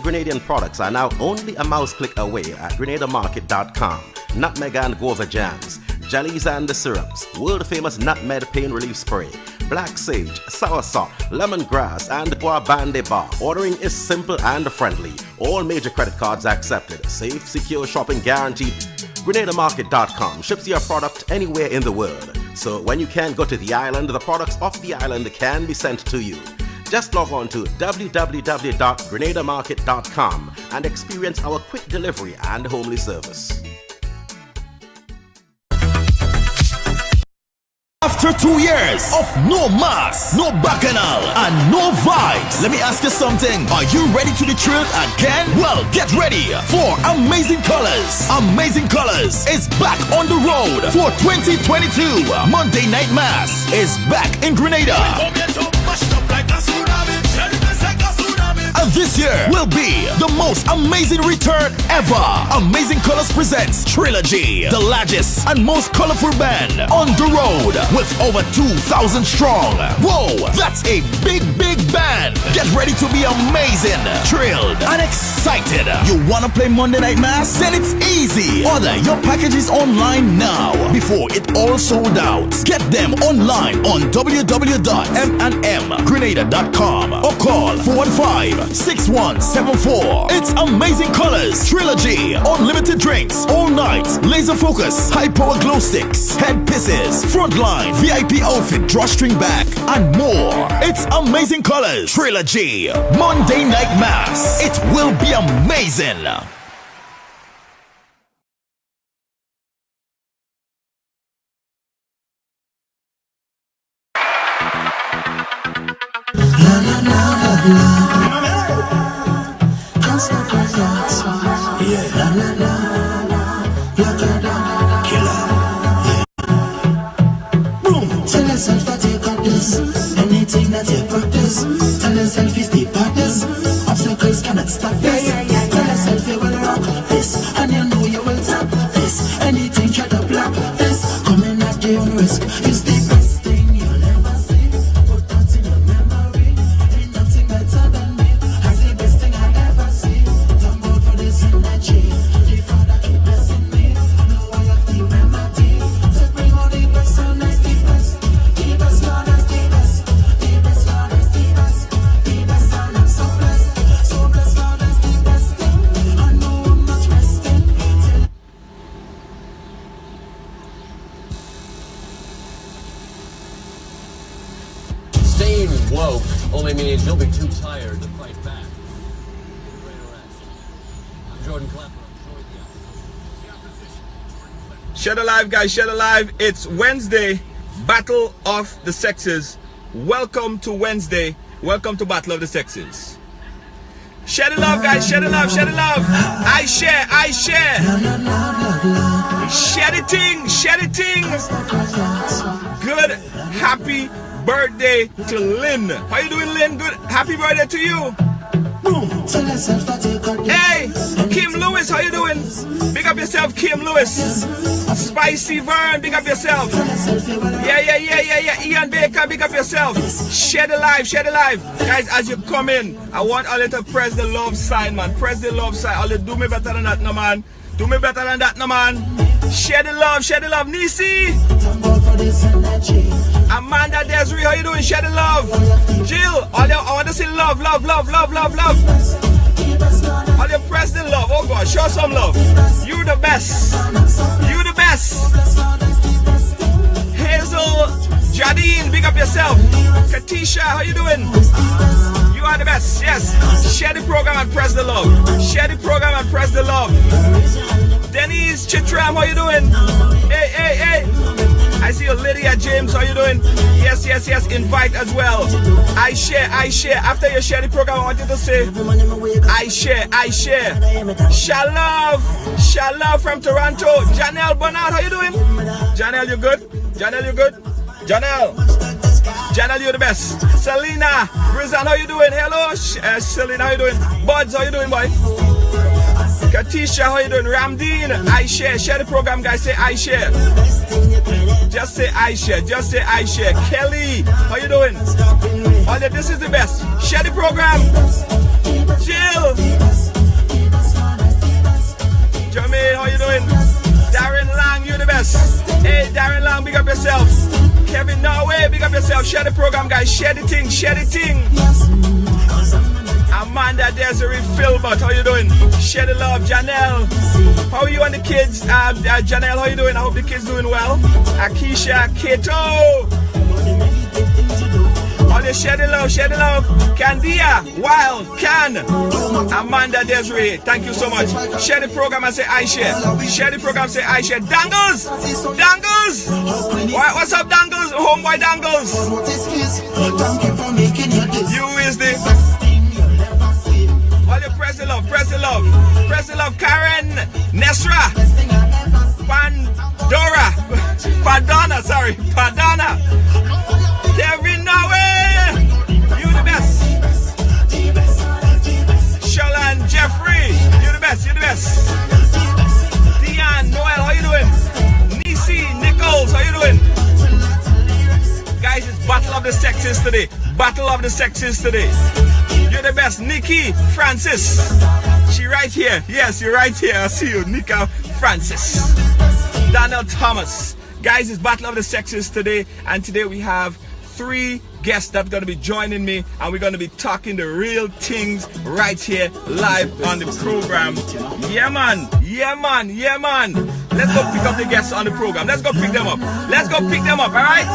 Grenadian products are now only a mouse click away at GrenadaMarket.com. Nutmeg and guava jams, jellies and syrups, world famous nutmeg pain relief spray, black sage, soursop, lemongrass, and bois bande bar. Ordering is simple and friendly. All major credit cards accepted. Safe, secure shopping guaranteed. GrenadaMarket.com ships your product anywhere in the world. So when you can't go to the island, the products off the island can be sent to you. Just log on to www.grenadamarket.com and experience our quick delivery and homely service. After 2 years of no mass, no bacchanal, and no vibes, let me ask you something. Are you ready to be thrilled again? Well, get ready for Amazing Colors. Amazing Colors is back on the road for 2022. Monday Night Mass is back in Grenada. And this year will be the most amazing return ever. Amazing Colors presents Trilogy, the largest and most colorful band on the road with over 2,000 strong. Whoa, that's a big, big band. Get ready to be amazing, thrilled, and excited. You wanna play Monday Night Mass? Then it's easy. Order your packages online now before it all sold out. Get them online on www.m&mgrenada.com or call 415-6174. It's Amazing Colors Trilogy. Unlimited drinks, all night, laser focus, high power glow sticks, head pieces, frontline, VIP outfit, drawstring back, and more. It's Amazing Colors Trilogy. Monday Night Mass. It will be amazing. Tell yourself that you got this. Anything that you practice, tell yourself it's the practice. Obstacles cannot stop this. Tell yourself you will rock this, and you know you will tap this. Anything try to block this, coming at your own risk. It's the best thing you'll ever see. Put that in your memory. Ain't nothing better than me. That's the best thing I ever see. Thank God for this energy. The Father keep blessing me. Now I have the remedy to bring all the best and nice the best. The best Lord is the best. The best Lord is the best. The best and I'm so blessed. So blessed Lord is the best thing. I know I'm not resting. Staying woke only means you'll be too tired to fight back. I'm Jordan Clapper. Shed Alive, guys, Shed Alive. It's Wednesday, Battle of the Sexes. Welcome to Wednesday. Welcome to Battle of the Sexes. Share the love, guys, share the love, share the love. I share, I share. Share the thing, share the thing. Good, happy birthday to Lynn. How you doing, Lynn? Good, happy birthday to you. Hey, Kim Lewis, how you doing? Big up yourself, Kim Lewis. Spicy Vern, big up yourself. Yeah. Ian Baker, big up yourself. Share the live, share the live. Guys, as you come in, I want all you to press the love sign, man. Press the love sign. All you do me better than that, no, man. Do me better than that, no man. Share the love, Nisi. Amanda Desiree, how you doing? Share the love. Jill, I want to see love. All you press the love. Oh God, show some love. You the best. You the best. Hazel, Jadine, big up yourself. Katisha, how you doing? You are the best. Yes. Share the program and press the love. Share the program and press the love. Denise Chitram, how you doing? Hey. I see you, Lydia James, how you doing? Yes. Invite as well. I share. After you share the program, I want you to say, I share. Shalom from Toronto. Janelle Bernard, how you doing? Janelle, you good? Janelle, you're the best. Selena Brizan, how you doing? Hello, Selena, how you doing? Buds, how you doing, boy? Katisha, how you doing? Ramdeen, I share. Share the program, guys. Say I share. Just say I share. Kelly, how you doing? This is the best. Share the program. Jill. Jermaine, how you doing? Darren Lang, you're the best. Hey, Darren Lang, big up yourself. Kevin Norway, big up yourself. Share the program, guys. Share the thing. Amanda Desiree Philbert, how you doing? Share the love. Janelle, how are you and the kids? Janelle, how you doing? I hope the kids doing well. Akisha, Kato. All you share the love. Candia, Wild, Can. Amanda Desiree, thank you so much. Share the program and say I share. Share the program, say I share. Dangles! What's up, Dangles? Homeboy Dangles. You is the... All you press the love. Karen, Nesra, Padana. Kevin Nawe, you the best. Shalan Jeffrey, you the best. Dion, Noel, how you doing? Nisi, Nichols, how you doing? Guys, it's Battle of the Sexes today. You're the best. Nikki Francis. She right here. Yes, you're right here. I see you. Nnika Francis. Daniel Thomas. Guys, it's Battle of the Sexes today. And today we have 3 guests that are going to be joining me. And we're going to be talking the real things right here live on the program. Yeah, man. Let's go pick up the guests on the program. Let's go pick them up. All right?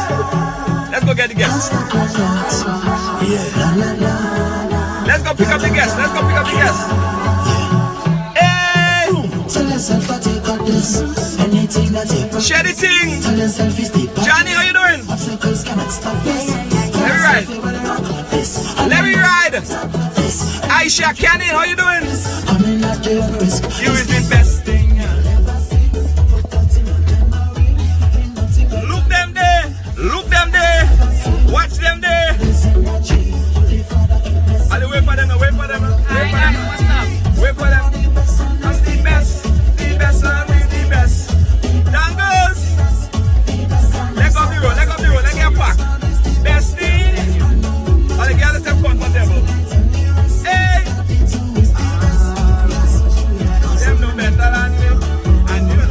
Let's go get the guests. Let's go pick up the guests. Hey! Share the thing. Johnny, how you doing? Let me ride. Aisha Cannon, how you doing? You is the best thing. Look them there. Watch them there. I'll wait for them. Wait for them. I'm the best. I'm the best. Dangles. Let go of the road. Let get back. Best thing. All the girls are comfortable. Hey. Them no better than me. And you.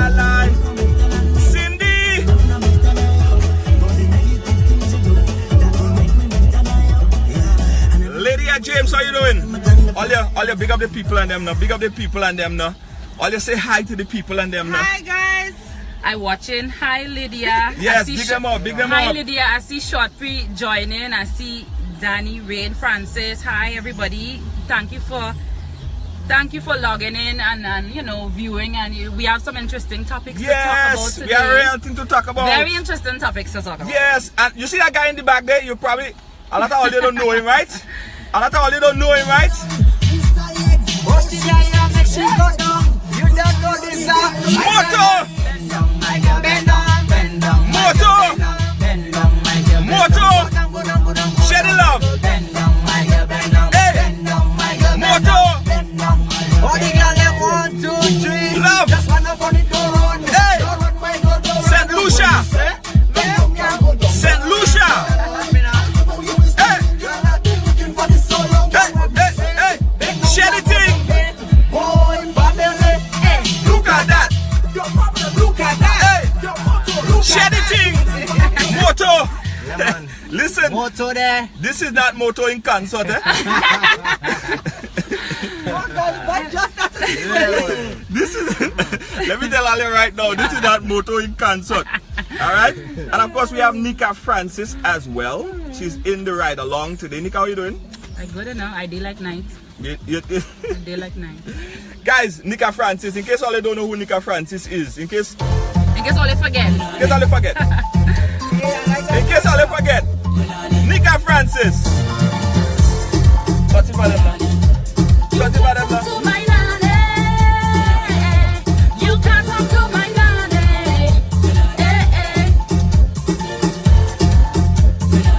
La. Cindy. Lydia James, how you doing? All you big up the people and them now. All you say hi to the people and them now. Hi guys. I watching. Hi Lydia. Yes, big them up. Hi Lydia. I see Shortpree joining. I see Danny, Rain, Francis. Hi everybody. Thank you for logging in and viewing, and we have some interesting topics to talk about today. Yes, we have real thing to talk about. Very interesting topics to talk about. Yes, and you see that guy in the back there? You probably a lot of all you don't know him, right? Moto. Share the love. Hey, Moto. Love. Hey, St. Lucia. Hey. motor there. This is not moto in concert, eh? This is, let me tell all you right now, this is not moto in concert. Alright? And of course we have Nnika Francis as well. She's in the ride along today. Nnika, how you doing? I good enough. I day like night. You, I day like night. guys, Nnika Francis, in case all you don't know who Nnika Francis is, in case all you forget. In case all you forget. In case all you forget. Nnika Francis. What's it for them now? What's it for them now? My nanny, you can't come to my nanny.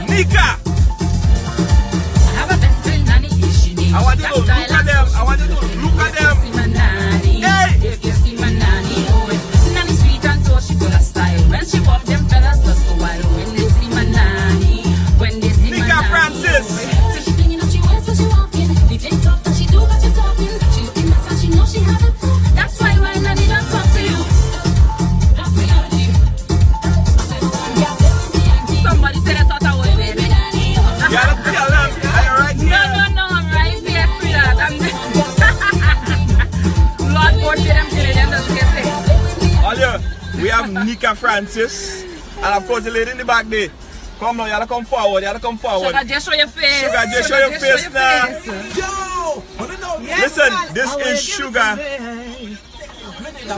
Nnika! I have a best friend nanny. She needs I want you to look at them. I want you to look at them. see my nanny. Hey! If you see my nanny, oh, nanny sweet and so she got a style. When she walk, them fellas just go wild. When they see my nanny, when they see my Nnika nanny, Francis. oh, so she thinking that she wears so she walking. The TikTok that she do, but she talking. She looking nice and she know she have it. That's why nanny don't talk to you. Somebody said I thought I was baby. You gotta tell them. I'm right here. No, I'm right here, sweetheart. Lord, God, say them killing them, doesn't get sick. All you, we have Nnika Francis. And of course the lady in the back there. Come now, you gotta come forward. You gotta come forward. Sugar, just show your face. Sugar, just show your face now. Yo! Listen, this is Sugar.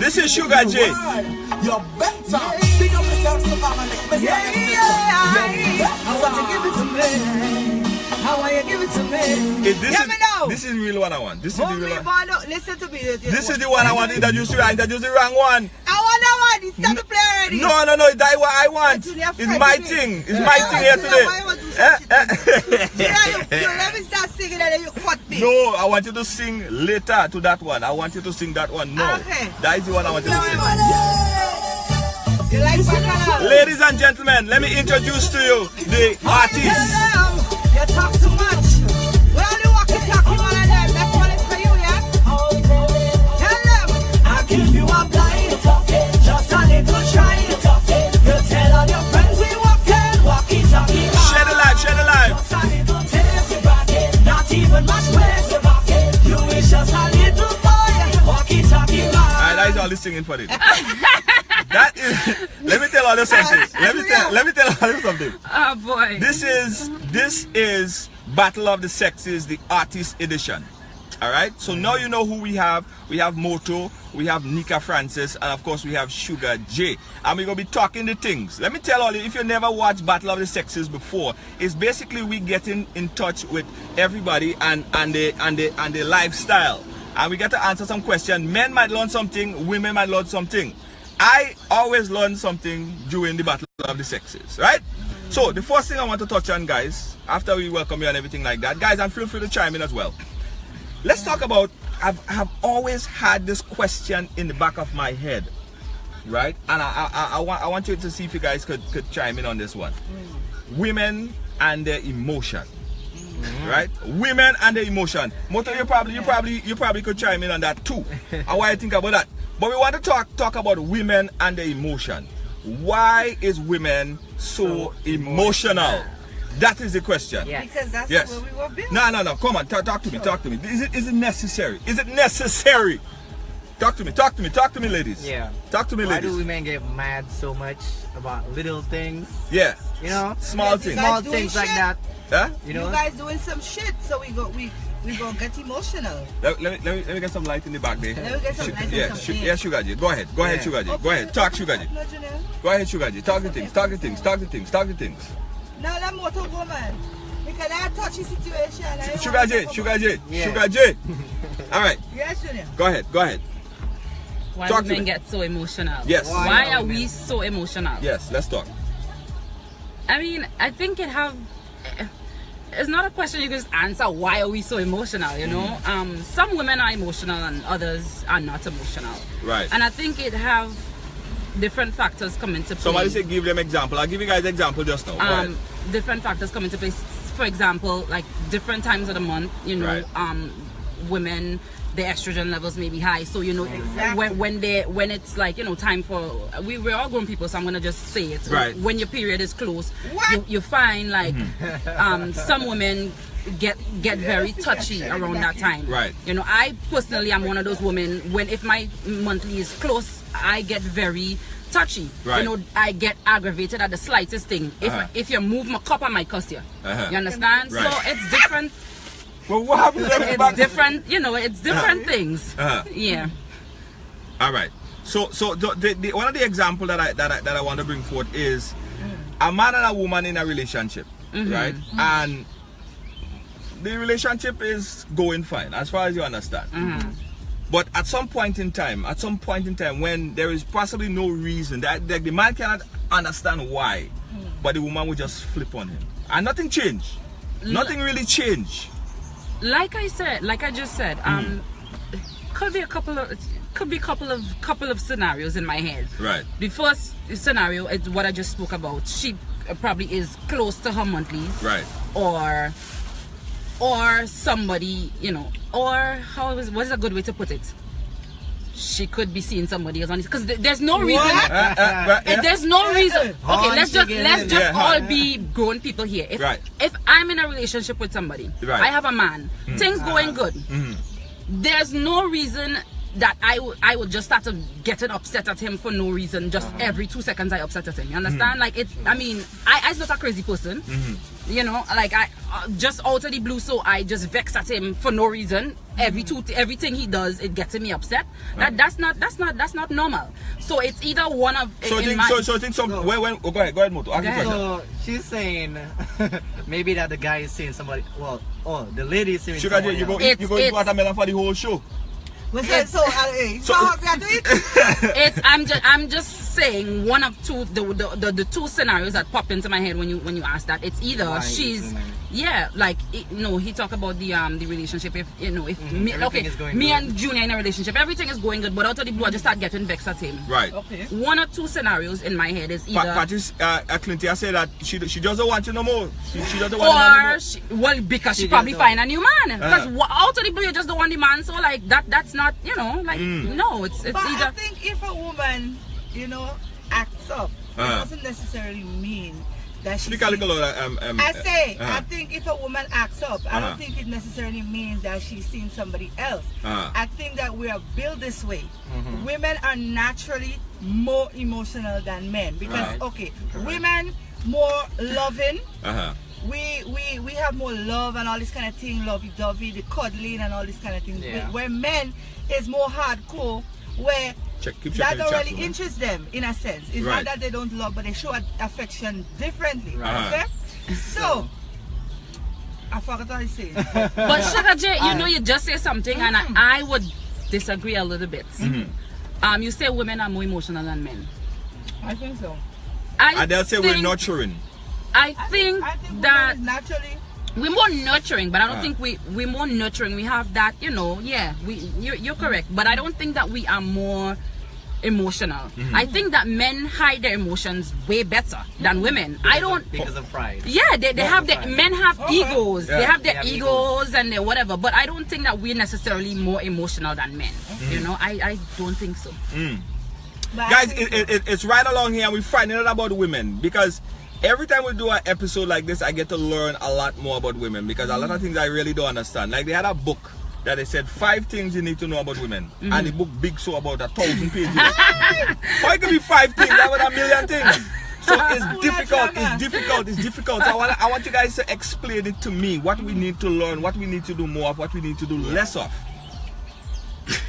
This is Sugar J. You're better. Big up yourself, Savannah. I want to give it to me. How want you give it to me? This is the real one I want. This is the real one. Listen to me. This is the one I want to introduce you. I introduced the wrong one. I want that one. It's time to play already. No, that's what I want. It's my thing. It's my thing here today. Let me start singing and then you cut me. No, I want you to sing later to that one. I want you to sing that one. No. Okay. That is the one I want you to sing. You like Bacala? Ladies and gentlemen, let me introduce to you the artist. You talk too much. Well, you walk and talk, you want to them. That's what it's for you, yeah? Tell them. I give you a blind talking, just a little try talking. You tell all your friends we walkie talkie. Share the live, share the live. Just a little taste bracket, not even much waste bracket. You is just a little boy, walkie talkie. Alright, that is all this singing for it. That is, let me tell all you something. Let me tell all you something. Oh boy. This is Battle of the Sexes, the artist edition. Alright, so now you know who we have. We have Moto, we have Nnika Francis, and of course we have Sugar J. And we're gonna be talking the things. Let me tell all you, if you never watched Battle of the Sexes before, it's basically we getting in touch with everybody and their lifestyle. And we get to answer some questions. Men might learn something, women might learn something. I always learn something during the Battle of the Sexes, right? So the first thing I want to touch on, guys, after we welcome you and everything like that, guys, and feel free to chime in as well. Let's talk about, I've always had this question in the back of my head, right? And I want you to see if you guys could chime in on this one. Women and their emotion. Right? Women and their emotion. Moto, you probably could chime in on that too. And why you think about that? But we want to talk about women and their emotion. Why is women so emotional? That is the question. Yes. Because that's Yes. where we were built. No. Come on, talk to me. Talk to me. Is it necessary? Is it necessary? Talk to me, ladies. Yeah. Talk to me, Why ladies. do women get mad so much about little things? Yeah. You know? Small Yes, things. guys Small doing things like shit. that. Huh? You know? You guys doing some shit, so we go get emotional. Let me get some light in the back there. Let me get some light and some air. Yeah, Sugar J. Go ahead, Sugar J. Go ahead. Talk, Sugar J. No, Janelle. Go ahead, Sugar J. Talk the things. Now let Moto go, man. Because that touchy situation. Sugar J. Yeah. All right, Yes, Junior. go ahead. Why Talk to women me. get so emotional? Yes. Why are we so emotional? Yes, let's talk. I mean, I think it's not a question you can just answer. Why are we so emotional? You know, some women are emotional and others are not emotional. Right. And I think it have different factors come into play. Somebody say give them example. I'll give you guys example just now. Go ahead. Different factors come into place. For example, like different times of the month. You know, Right. women, their estrogen levels may be high. So you know, when it's like, you know, time for we're all grown people, so I'm gonna just say it. Right. When your period is close, you find like some women get very touchy around that time. Right. You know, I personally am one of those women when if my monthly is close, I get very touchy. Right. You know, I get aggravated at the slightest thing. If you move my cup, I might cuss you. You understand? Right. So it's different. Well, what happened to everybody? It's different. You know, it's different things. Yeah. All right. So the one of the example that I want to bring forth is a man and a woman in a relationship, right? And the relationship is going fine as far as you understand. But at some point in time, when there is possibly no reason that the man cannot understand why, but the woman will just flip on him, and nothing changed. Nothing really changed. Like I just said, could be a couple of scenarios in my head. Right. The first scenario is what I just spoke about. She probably is close to her monthlies. Right. Or somebody, you know, or what is a good way to put it? She could be seeing somebody else on it, because there's no reason. There's no reason. Okay, let's just all be grown people here. If I'm in a relationship with somebody, I have a man, things going good. There's no reason that I would just start to getting upset at him for no reason. Just every 2 seconds I upset at him. You understand? Like it. I mean, I'm not a crazy person. You know, like I just out of the blue, so I just vex at him for no reason. Everything he does, it gets me upset. That's not normal. So it's either one of. Go ahead, Moto. So she's saying maybe that the guy is seeing somebody. Well, the lady is seeing Sugar somebody. you go eat watermelon for the whole show. I'm just saying one of two the two scenarios that pop into my head when you ask that. It's either she's he talk about the relationship, if you know, if me and Junior in a relationship, everything is going good, but out of the blue I just start getting vexed at him. Right. Okay. One or two scenarios in my head is either Patrice Clintia said that she doesn't want you no more. She doesn't want you no more. Because she probably find a new man. Because out of the blue you just don't want the man, so like that's not, you know, like no, it's but either. I think if a woman, you know, acts up, it doesn't necessarily mean that she. I think if a woman acts up, I don't think it necessarily means that she's seen somebody else. I think that we are built this way. Women are naturally more emotional than men because women more loving. We have more love and all this kind of thing, lovey-dovey, the cuddling and all this kind of thing. Where men is more hardcore, where that don't really interest them in a sense. It's not that they don't love, but they show affection differently. Okay? So, I forgot what I said. But Sugar J, you know, you just say something and I would disagree a little bit. You say women are more emotional than men. I think so. And they'll say we're nurturing. I think that naturally we're more nurturing, but I don't think we're more nurturing. We have that, you know, you're correct, but I don't think that we are more emotional. I think that men hide their emotions way better than women. Because of pride. Yeah, they have men have egos. They have their egos and their whatever, but I don't think that we're necessarily more emotional than men. You know, I don't think so. Guys, it's right along here and we're finding out about women, because every time we do an episode like this, I get to learn a lot more about women, because a lot of things I really don't understand. Like they had a book that they said 5 things you need to know about women, and the book big so about 1,000 pages. Why could be 5 things? That was 1,000,000 things. So it's difficult. So I want you guys to explain it to me, what we need to learn, what we need to do more of, what we need to do less of.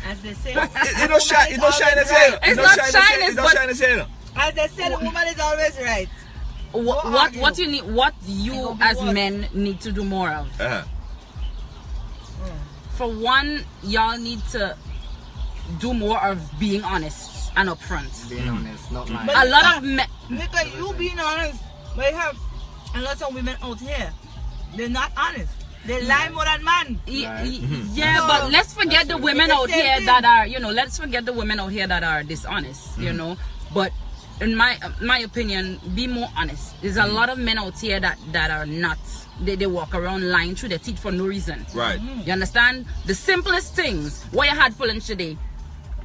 As they say, It don't shine as hell. It's not shyness, but as they say, the woman is always right. What you need, what you as men need to do more of. For one, y'all need to do more of being honest and upfront. Being honest, not lying. A lot of men. Nnika, you being honest, but you have a lot of women out here. They're not honest. They lie more than man. Yeah, but let's forget the women out here that are, you know, let's forget the women out here that are dishonest, you know. But in my opinion, be more honest. There's a lot of men out here that are not. They walk around lying through their teeth for no reason. Right. You understand? The simplest things. What you had for lunch today,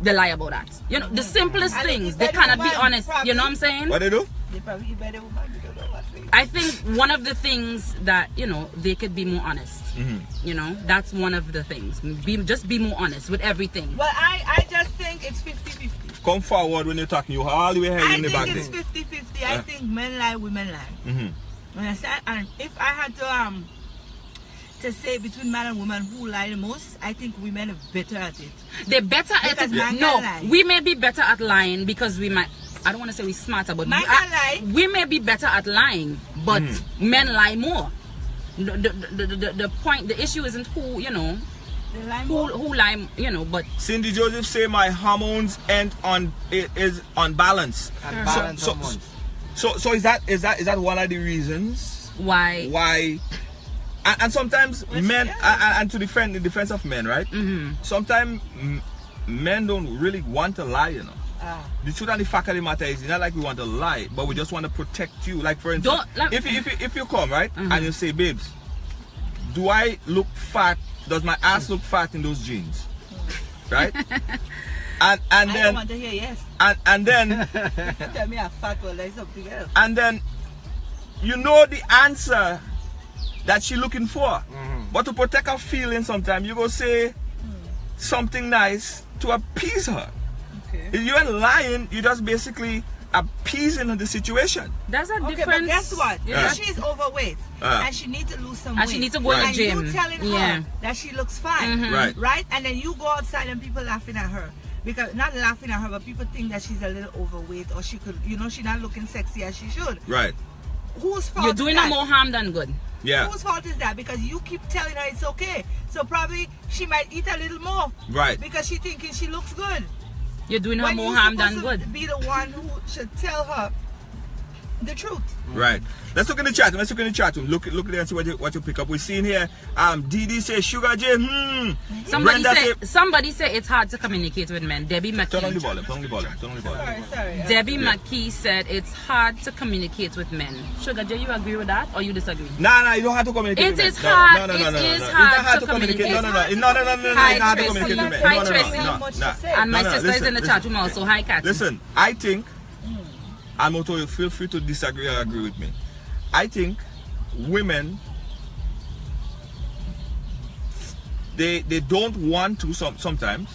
they lie about that. You know, the simplest And things. they They cannot be woman, honest. probably. You know what I'm saying? What they do? They probably better woman. You don't know what they do. I think one of the things that, you know, they could be more honest. You know, that's one of the things. Just be more honest with everything. Well, I just think it's 50-50. Come forward when you're talking. You all the way here I in the think back it's there. 50-50. I think men lie, women lie. Understand? And if I had to say between man and woman who lie the most, I think women are better at it. They're better at Because it. man No, can lie. we may be better at lying because we might. I don't want to say we're smarter, but Man can lie. we may be better at lying, but men lie more. The point, the issue isn't who, you know, They lie more. who lie, you know, but Cindy Joseph say my hormones is unbalanced. And balance so, hormones. so is that one of the reasons why? And sometimes men and to defend in defense of men, right? Sometimes men don't really want to lie, you know. The truth and the fact of the matter is, it's not like we want to lie, but we just want to protect you. Like for instance, if you come right and you say, babes, do I look fat? Does my ass look fat in those jeans? Right? and I then don't want to hear yes. and then Tell me I'm fat or like something else. and then you know the answer that she's looking for. But to protect her feelings, sometimes you go say something nice to appease her. Okay. If you ain't lying, you just basically appeasing the situation. That's a Okay, difference. but guess what? Yeah. If she's overweight and she needs to lose some weight, And she needs to go in the and gym. you telling Yeah. her that she looks fine, Right. And then you go outside and people laughing at her. Because not laughing at her, but people think that she's a little overweight or she could, you know, she's not looking sexy as she should. Right. Whose fault You're is doing that? her more harm than good. Yeah. Whose fault is that? Because you keep telling her it's okay. So probably she might eat a little more. Right. Because she thinking she looks good. You're doing her When more you're harm than supposed to good. be the one who should tell her the truth. Right. Let's look in the chat room. Look there and see what you pick up. We're seeing here. Didi says Sugar J. Somebody say it's hard to communicate with men. Debbie Turn on the McKee. volume. Sorry. Debbie McKee said it's hard to communicate with men. Sugar J, you agree with that or you disagree? Nah, you don't have to communicate It with men. is hard. No. It is It's hard not hard to to communicate. communicate. No. You don't have to Hi, communicate with men. Tracy. Hi, Tracy. No. And my No, sister is in the chat room also. Hi, Kat. Listen, I think, and Moto, you feel free to disagree or agree with me. I think women, they don't want to sometimes,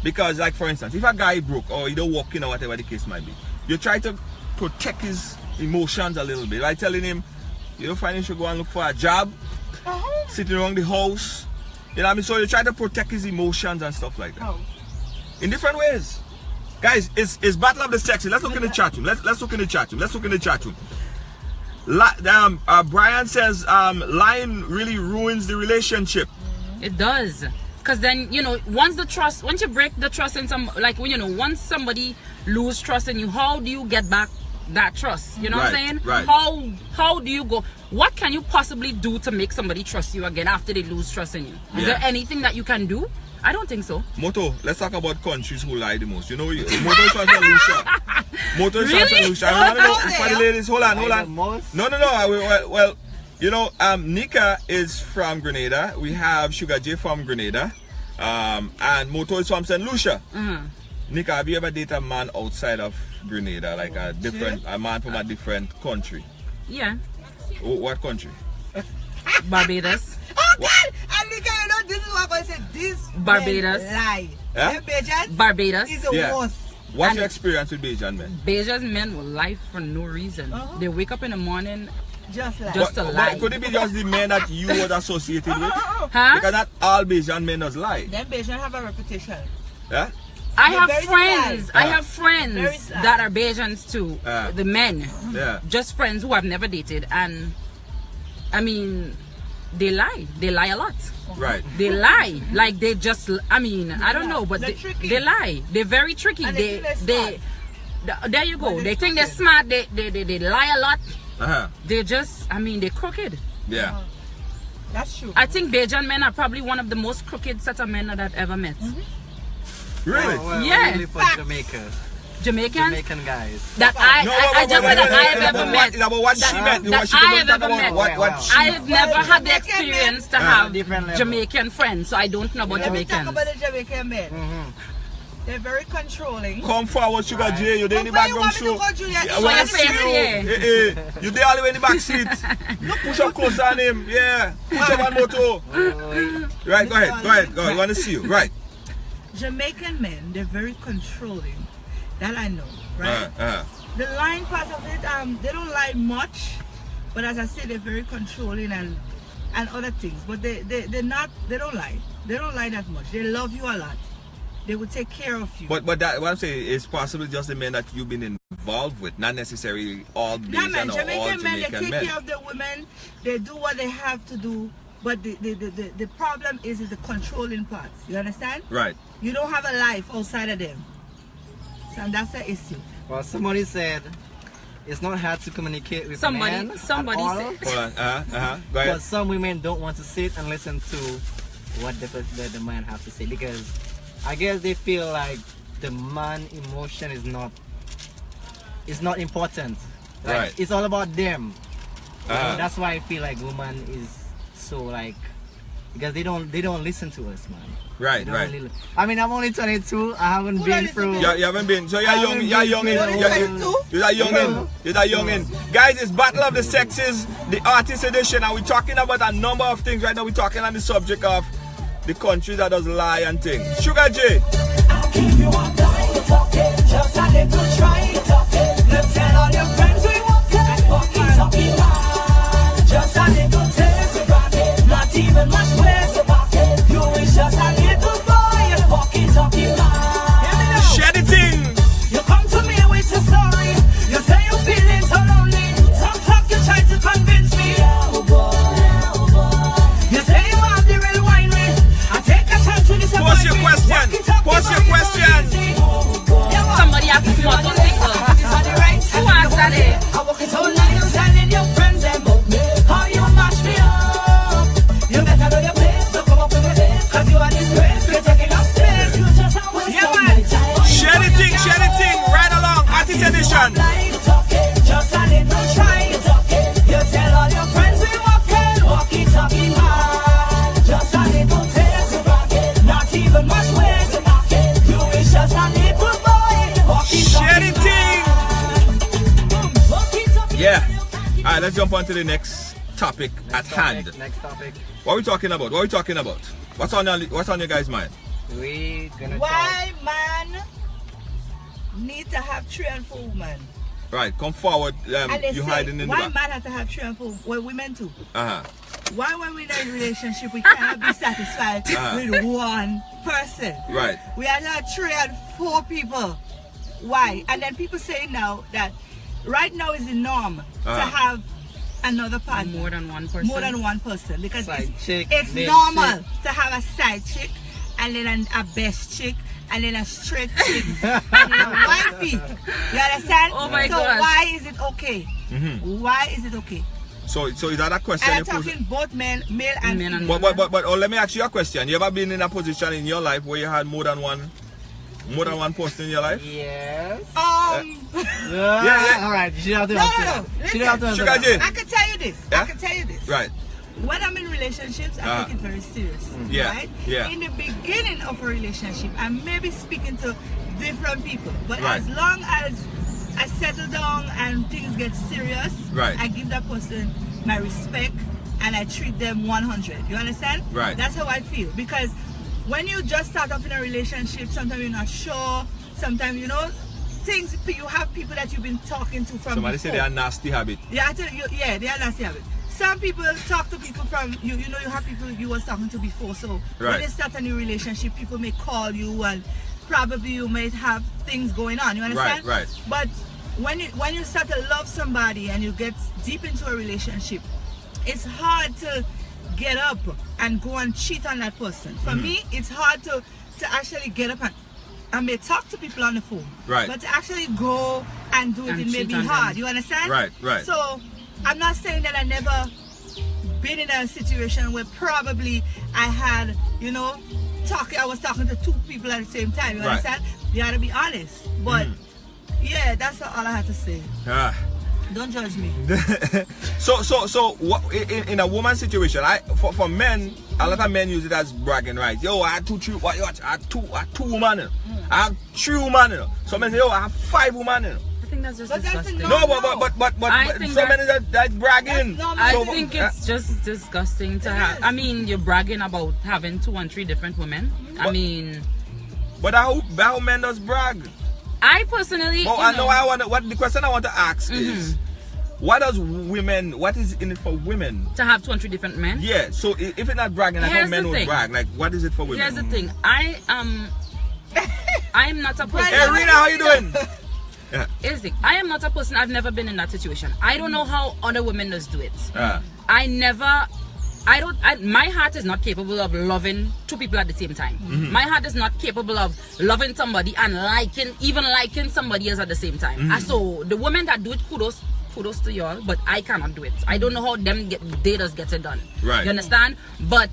because like for instance, if a guy broke or he don't walk in or whatever the case might be, you try to protect his emotions a little bit, like telling him, you don't find you should go and look for a job, sitting around the house, you know what I mean? So you try to protect his emotions and stuff like that. In different ways. Guys, it's Battle of the Sexes. Let's look in the chat room. Let's look in the chat room. Brian says lying really ruins the relationship. It does. Because then, you know, once you break the trust in once somebody lose trust in you, how do you get back that trust? You know what I'm saying? Right. How do you go? What can you possibly do to make somebody trust you again after they lose trust in you? Is there anything that you can do? I don't think so. Moto, let's talk about countries who lie the most. You know, Moto is from St. Lucia. Moto is from St. Lucia. I want to know for the ladies. Hold on. No. Well, you know, Nnika is from Grenada. We have Sugar J from Grenada. And Moto is from St. Lucia. Nnika, have you ever dated a man outside of Grenada, like a man from a different country? Yeah. What country? Barbados. Oh God! And Nnika, you know, this is what I'm going to say. This Barbados. men lie. Huh? Them Bajans Barbados. is the worst. What's your experience with Bajan men? Bajan men will lie for no reason. They wake up in the morning Just like just to lie. But could it be just the men that you was associated with? Huh? Because not all Bajan men does lie. them Bajans have a reputation. Yeah? I They're have very friends. sly. I have Very friends sly. that are Bajans too. The men. Yeah. Just friends who I've never dated, and I mean, they lie. They lie a lot. Right. They lie. Like they just. I mean, I don't know, but They're they tricky. lie. They're very tricky. And they think they're There you go. But They they're think they're smart. They lie a lot. They just. I mean, they're crooked. Yeah. That's true. I think Bajan men are probably one of the most crooked set of men that I've ever met. Really? Well, Yeah. Really for Facts. Jamaica. Jamaican guys. that I just said that I have ever met. No, but what she meant. That I have ever met. I have never had the Jamaican experience to men. have Different level. Jamaican friends, so I don't know about Let me talk Jamaicans. about the Jamaican men. They're very controlling. Come forward, Sugar J. You're there in the But why you background want me to show. go, Julia? I Show wanna your see face, you. yeah. You there all the way in the back seat. Push up close on him. Yeah. Push up on motor. Right, go ahead. I want to see you. Right. Jamaican men, they're very controlling. That I know, right? The lying part of it, they don't lie much, but as I said, they're very controlling and other things. But they don't lie. They don't lie that much. They love you a lot. They will take care of you. But that what I'm saying is possibly just the men that you've been involved with, not necessarily all Yeah, man, Jamaican or all Jamaican men, they Jamaican take men. care of the women. They do what they have to do. But the problem is the controlling part. You understand? Right. You don't have a life outside of them. So that's the issue. Well, somebody said it's not hard to communicate with men at Somebody all, said. Hold on. Go ahead. but some women don't want to sit and listen to what the man have to say, because I guess they feel like the man emotion is not important. Like, Right. it's all about them. Uh-huh. That's why I feel like woman is so like, because they don't listen to us, man. Right, They don't right. really- I mean, I'm only 22. I haven't Who been don't through. listen You haven't been, so you're I young, haven't you're been young in, through you're that young in. Guys, it's Battle of the Sexes, the artist edition, and we're talking about a number of things right now. We're talking on the subject of the country that does lie and things. Sugar J. I'll give you a blind talking, just a little try talking. Let's tell all your friends we want that talking man. Just a little taste about it, not even much waste about it. You is just a little boy, a talking man. Share the thing. You come to me with your story, you say you're feeling so lonely. Talk, you try to convince me. You say you have the real winery, I take a chance to disappoint What's your me. question? What's your question? Somebody asked me what was single. Who asked that? I walk it all night, I'm telling your friends about me. How you mash me up. You better know your place, so come up with your face. Cause you are disgrace, you're taking up space. You just a waste of my time. Share the thing, right along, artist edition. Like talking, just a little try talking. You tell all your friends we walking man. Just a little taste about it, not even much waste about it. You is just a little boy, Share the thing. walkie-talkie. Yeah. All right, let's jump on to the next topic at hand. Next topic. What are we talking about? What's on your guys' mind? We gonna Why man need to have 3 and 4 women? Right, come forward. And they You say, hiding in the why back. man have to have 3 and 4? Well, women too. Uh-huh. Why when we're in a relationship we cannot be satisfied with one person? Right. We have to have 3 and 4 people. Why? And then people say now that right now is the norm to have another partner. More than one person. More than one person. Because Side chick, it's main normal chick. to have a side chick and then a best chick and then a straight chick and then a wifey. You understand? Oh my so gosh. why is it okay? Why is it okay? So is that a question And I'm you pose? talking both male and Men and female. But let me ask you a question. You ever been in a position in your life where you had more than one person in your life? Yes. Yeah. All right. You don't have to No, answer no, that. no. You don't have to answer Sugar that. J. I can tell you this. Yeah? I can tell you this. Right. When I'm in relationships, I take it very serious. Yeah, Right? yeah. In the beginning of a relationship, I may be speaking to different people, but Right. as long as I settle down and things get serious, Right. I give that person my respect and I treat them 100. You understand? Right. That's how I feel. Because when you just start off in a relationship, sometimes you're not sure. Sometimes, you have people that you've been talking to from Somebody say before. they are nasty habit. Yeah, I tell you, yeah, they are nasty habit. Some people talk to people from you have people you was talking to before. So Right. when they start a new relationship, people may call you and probably you might have things going on. You understand? Right. But when you start to love somebody and you get deep into a relationship, it's hard to get up and go and cheat on that person. For me, it's hard to actually get up and I may talk to people on the phone. Right. But to actually go and do it, And it may cheat be on hard. them. You understand? Right. So I'm not saying that I never been in a situation where probably I had, I was talking to 2 people at the same time. You Right. understand? You gotta be honest. But Yeah, that's all I had to say. Ah. Don't judge me. So what, in a woman situation, for men, a lot of men use it as bragging rights. Yo, I had I had two women. I have 3 women. Some men say, yo, I have 5 women. I think that's just But that's disgusting. No, but I think so many that's bragging. I think it's just disgusting to have. I mean, you're bragging about having 2 and 3 different women. I mean, But how men does brag? I personally. Well, what the question I want to ask is, what is in it for women? To have 2 and 3 different men. Yeah. So if it's not bragging, like how Here's men the would thing. brag, like what is it for women? Here's the thing. I am not a person. Hey, Rena, how you doing? Here's the thing. I am not a person. I've never been in that situation. I don't know how other women does do it. My heart is not capable of loving 2 people at the same time. My heart is not capable of loving somebody and liking somebody else at the same time. And so the women that do it, kudos to y'all, but I cannot do it. I don't know how they just get it done. Right. You understand? But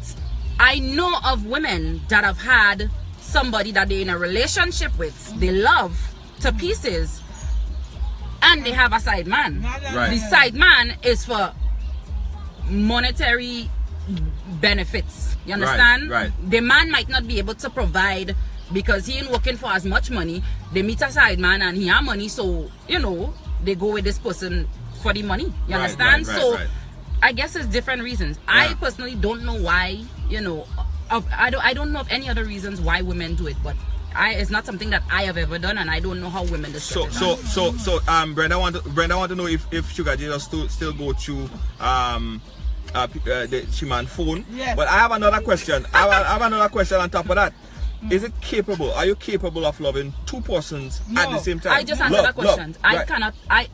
I know of women that have had somebody that they're in a relationship with, they love to pieces, and they have a side man. Right. The side man is for monetary benefits. You understand? Right. The man might not be able to provide because he ain't working for as much money. They meet a side man and he have money, so they go with this person for the money. You understand? So I guess it's different reasons. Yeah. I personally don't know why. I don't know of any other reasons why women do it, but it's not something that I have ever done, and I don't know how women do it. So Brenda want to know if Sugar J just still go through the Shiman phone. Yes. But I have another question. I have another question on top of that. Is it capable? Are you capable of loving 2 persons at the same time? I just answered that question. I cannot. I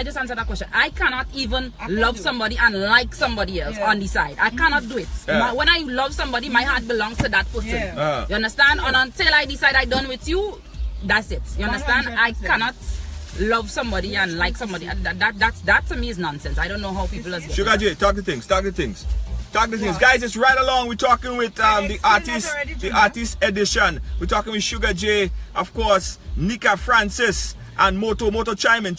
just answered that question. I cannot even love somebody and like somebody else on the side. I cannot do it. When I love somebody, my heart belongs to that person. You understand? And until I decide I'm done with you, that's it. You understand? 100%. I cannot love somebody and like somebody. That to me is nonsense. I don't know how people are. Sugar J, talk the things. Guys, it's right along. We're talking with the artist edition. We're talking with Sugar J, of course, Nnika Francis, and Moto chime in.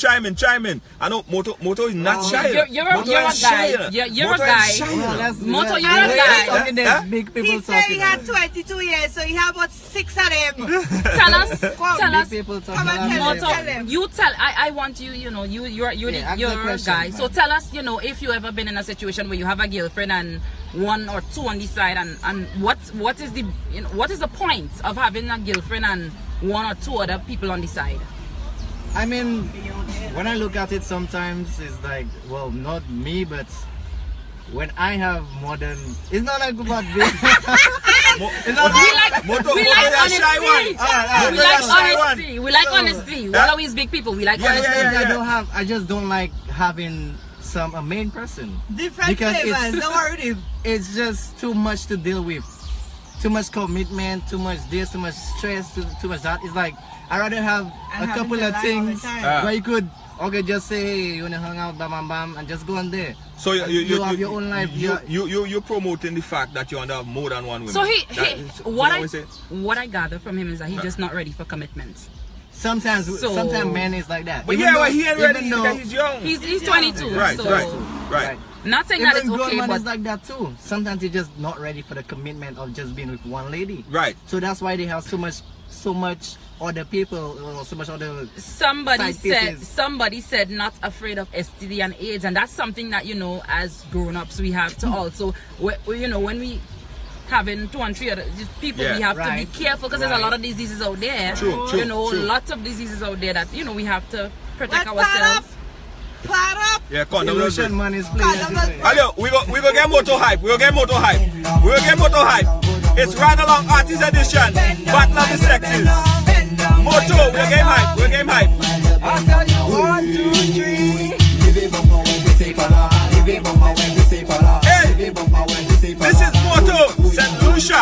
I know Moto is not shy. You're a guy. You're a guy. Moto, you're a guy. Big people He said he had 22 years, so he had about 6 of them. Tell us. Come on, tell him. You tell. I want you. You're a guy. So tell us. If you ever been in a situation where you have a girlfriend and 1 or 2 on the side, and what is the point of having a girlfriend and 1 or 2 other people on the side? I mean, when I look at it, sometimes it's like, well, not me, but when I have more than, it's not like about this. We like honesty. We're always big people. We like honesty. I just don't like having a main person. Different flavors, don't worry. It's just too much to deal with. Too much commitment, too much this, too much stress, too much that. It's like, I'd rather have a couple of things where you could, just say, hey, you want to hang out, bam, and just go on there. So you have your own life. You're promoting the fact that you want to have more than 1 woman. So what I gather from him is that he's just not ready for commitment. Sometimes men is like that. But he ain't ready because he's young. He's 22. Right. Not saying that it's okay, man but is like that too. Sometimes they're just not ready for the commitment of just being with one lady. Right. So that's why they have so much other people, or so much other. Somebody said not afraid of STD and AIDS, and that's something that as grown-ups we have to also when we having 2 and 3 other people, we have to be careful because there's a lot of diseases out there. True. Lots of diseases out there that we have to protect ourselves. Part up. Yeah, condom. Lotion man is playing. Hello, we go get Moto hype. It's right along artist edition. Battle of the Sexes. Moto, we're game hype. I'll tell you 1, 2, 3. Hey, this is Moto, St. Lucia.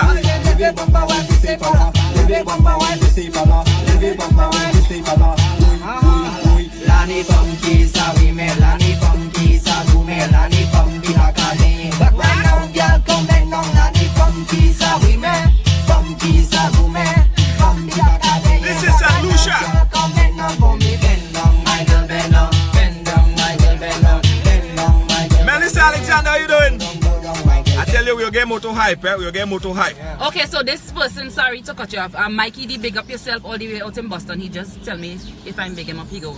Lani funky sa we me, lani funky sa do me, lani funky hakane. Right now, girl, come bend down, lani funky sa we me, funky sa do me, funky hakane. This is St. Lucia. hype, eh? We're getting more to hype. Yeah. Okay, so this person, sorry to cut you off. Mikey D, big up yourself all the way out in Boston. He just tell me if I'm big him up, he go.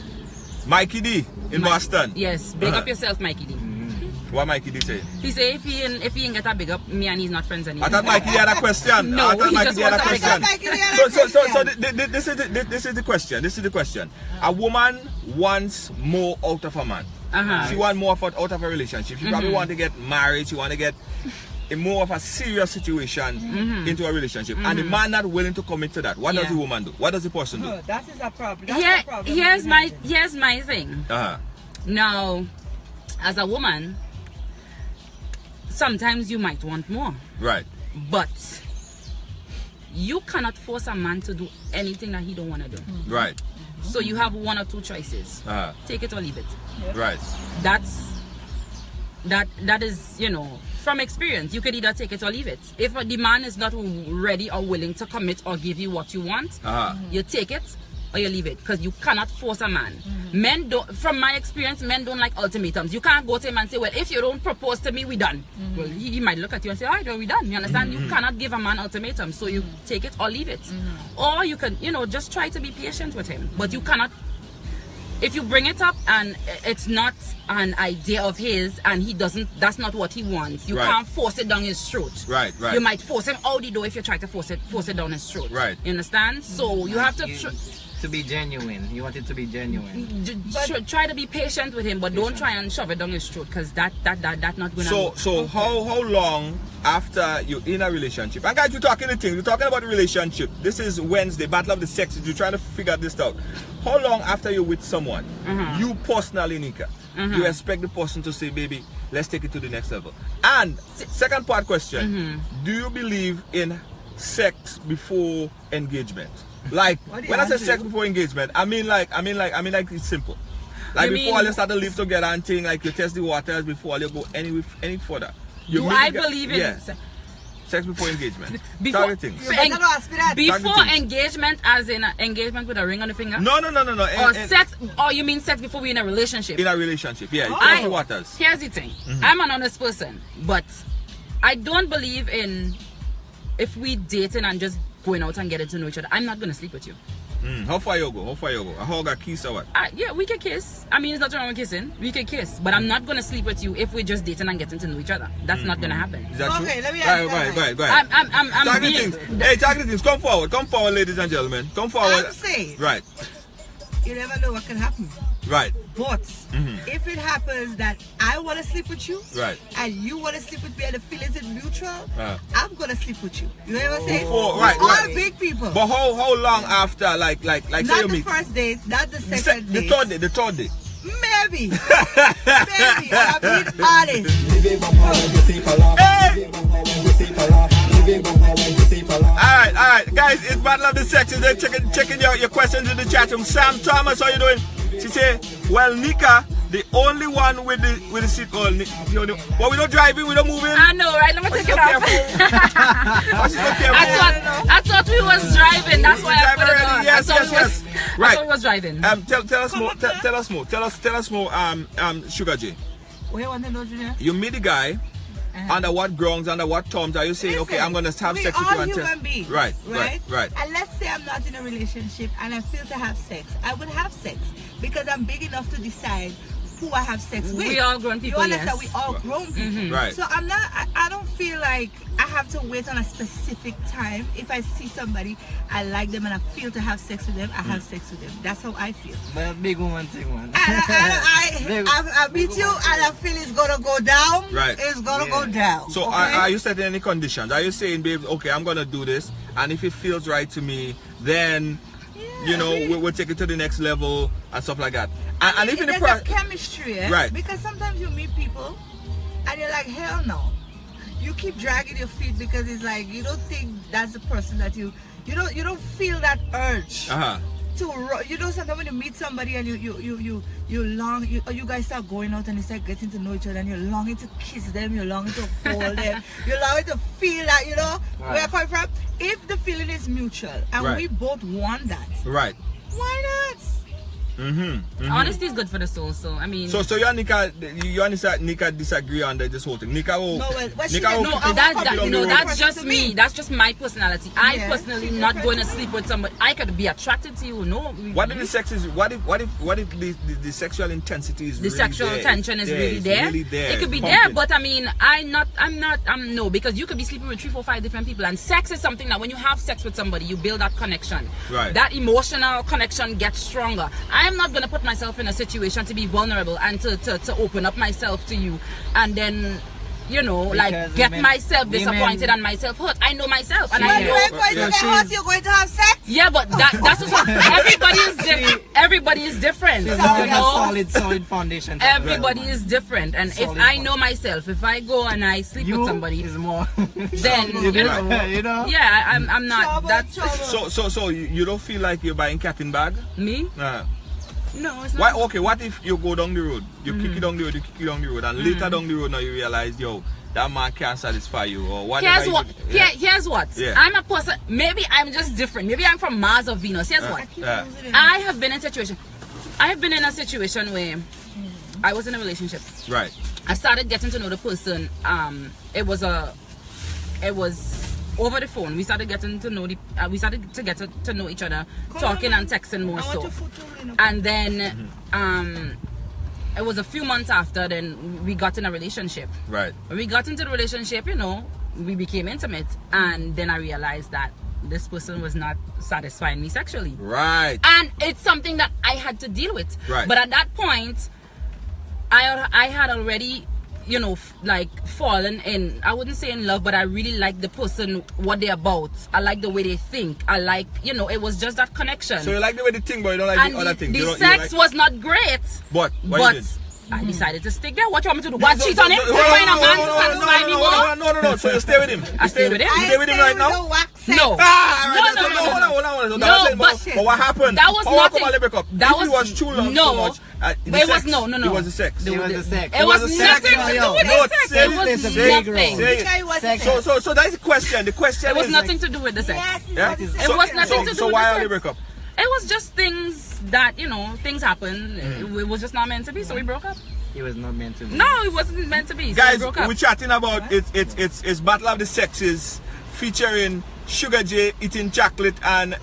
Mikey D in Boston. Yes, big up yourself, Mikey D. What Mikey D say? He say if he ain't get a big up, me and he's not friends anymore. I thought Mikey D had a question. No, I thought he Mikey just D had a wants a big question. up. So this is the question. This is the question. A woman wants more out of a man. She wants more out of a relationship. She probably want to get married. She want to get in more of a serious situation into a relationship. And the man not willing to commit to that. What does the woman do? What does the person do? Oh, that is a problem. Here's my thing. Now, as a woman, sometimes you might want more. Right. But you cannot force a man to do anything that he don't want to do. Right. So you have one or two choices. Take it or leave it. Right. That is, you know, from experience. You could either take it or leave it. If the man is not ready or willing to commit or give you what you want, you take it or you leave it, because you cannot force a man. Men don't, from my experience, men don't like ultimatums. You can't go to him and say, well, if you don't propose to me, we done. Well, he might look at you and say, all right, well, we done. You understand? You cannot give a man ultimatum, so you take it or leave it. Or you can, you know, just try to be patient with him. But you cannot, if you bring it up and it's not an idea of his and he doesn't, that's not what he wants, you can't force it down his throat. Right. You might force him out the door if you try to force it down his throat. Right. You understand? So you have to to be genuine. You want it to be genuine. Try to be patient with him, but don't try and shove it down his throat, because that's not gonna. So how long after you're in a relationship? And guys, we're talking about the relationship. This is Wednesday, Battle of the Sexes. You're trying to figure this out. How long after you're with someone, you personally, Nnika, you expect the person to say, baby, let's take it to the next level? And second part question, do you believe in sex before engagement? Like when I say sex before engagement, I mean like it's simple. Like before you start to live together and thing, like you test the waters before you go any further. I believe in sex before engagement? Before Before engagement, as in engagement with a ring on the finger? No. Or sex? Or you mean sex before we're in a relationship? In a relationship, yeah. Test the waters. Here's the thing. I'm an honest person, but I don't believe in if we dating and just going out and getting to know each other. I'm not gonna sleep with you. How far you go? A hug, a kiss, or what? Yeah, we can kiss. I mean, it's not wrong with kissing. We can kiss, but I'm not gonna sleep with you if we're just dating and getting to know each other. That's not gonna happen. Is that true? Okay, let me ask Right. Go ahead. I'm being. Hey, talking things. Come forward, ladies and gentlemen. Come forward. I'm saying. Right. You never know what can happen. Right. But if it happens that I want to sleep with you, right, and you want to sleep with me, and the feelings is mutual, I'm gonna sleep with you. You know what I'm saying? Right. Big people. But how long after, like not say you the meet? first date, not the second date. The third day. Maybe. I'm being honest. Alright, guys, it's Battle of the Sexes. They're checking your questions in the chat room. Sam Thomas, how you doing? She say, well, Nnika, the only one with the seat. Well, we don't driving, we don't moving. I know, right? Let me take it off. I thought we was driving. That's why I put it on. Yes. Right. I thought we was driving. Tell us more. Sugar J. What you want to know, Junior? You meet the guy. Under what grounds, under what terms are you saying, okay, I'm going to have sex with you? We all human beings, right. And let's say I'm not in a relationship and I feel to have sex. I would have sex because I'm big enough to decide who I have sex with. We all grown people, you understand? We all grown people. Right. So I don't feel like I have to wait on a specific time. If I see somebody, I like them and I feel to have sex with them, I have sex with them. That's how I feel. But big woman thing, man. I meet you and I feel it's gonna go down. Right. It's gonna go down. So okay? are you setting any conditions? Are you saying, babe, okay, I'm gonna do this, and if it feels right to me, then we'll take it to the next level and stuff like that. And if in the process, chemistry, right? Because sometimes you meet people and you're like, hell no. You keep dragging your feet because it's like you don't think that's the person that you don't feel that urge to sometimes when you meet somebody and you long, you guys start going out and you start getting to know each other and you're longing to kiss them, you're longing to hold them, you're longing to feel that where I'm coming from. If the feeling is mutual and we both want that, right? Why not? Honesty is good for the soul. So I mean, So you and Nnika disagree on this whole thing. Nnika will. That's just me. That's just my personality. I personally not going to sleep with somebody. I could be attracted to you. No. What if the sex is? What if the sexual intensity is? The really sexual there? tension is really there. It could be pumping. there, but I mean, I'm no, because you could be sleeping with 3, 4, 5 different people, and sex is something that when you have sex with somebody, you build that connection. Right. That emotional connection gets stronger. I'm not gonna put myself in a situation to be vulnerable and to open up myself to you, and then, you know, Because get women- myself disappointed and myself hurt. I know myself, and I know. You're going to get hurt, you're going to have sex. Yeah, but that's what everybody is different. She's You having a know? solid foundation. Everybody is different, and if Solid I point. know myself, if I go and I sleep with somebody, is more. then you know, you know. yeah, I'm not. That's So you don't feel like you're buying cat in bag? me. Nah. No, it's Why? not. Okay. What if you go down the road, you kick it down the road, and later down the road now you realize, yo, that man can't satisfy you, or whatever. Here's what. Yeah. I'm a person. Maybe I'm just different. Maybe I'm from Mars or Venus. Here's what. I have been in a situation where I was in a relationship. Right. I started getting to know the person. It was over the phone. We started getting to know to know each other, talking and texting more so. And then it was a few months after, then we got in a relationship. Right. When we got into the relationship, you know, we became intimate, and then I realized that this person was not satisfying me sexually. Right. And it's something that I had to deal with. Right. But at that point, I had already, you know, like fallen in, I wouldn't say in love, but I really like the person, what they're about. I like the way they think. I like, you know, it was just that connection. So you like the way they think, but you don't like And the other things. the sex was not great. But what But you did? I decided to stick there. What you want me to do? What, cheat on him? To find a man to satisfy me more? No. So you stay with him. I stay with him. You stay with him right now? No. Hold on. No, But what happened? That was How nothing. come they break up? That If it was true love no. so much. It was no. It was the sex. It was the sex. It was nothing to do with No, the sex. say It it, was say it, nothing. say it. So that's the question. The question It was is, nothing to do with the sex. Yeah? It was nothing to do So with why the are they sex. break up? It was just things that, you know, things happen. It was just not meant to be, so we broke up. It was not meant to be. No, it wasn't meant to be. So Guys, we broke up. we're chatting about it's Battle of the Sexes featuring Sugar J eating chocolate and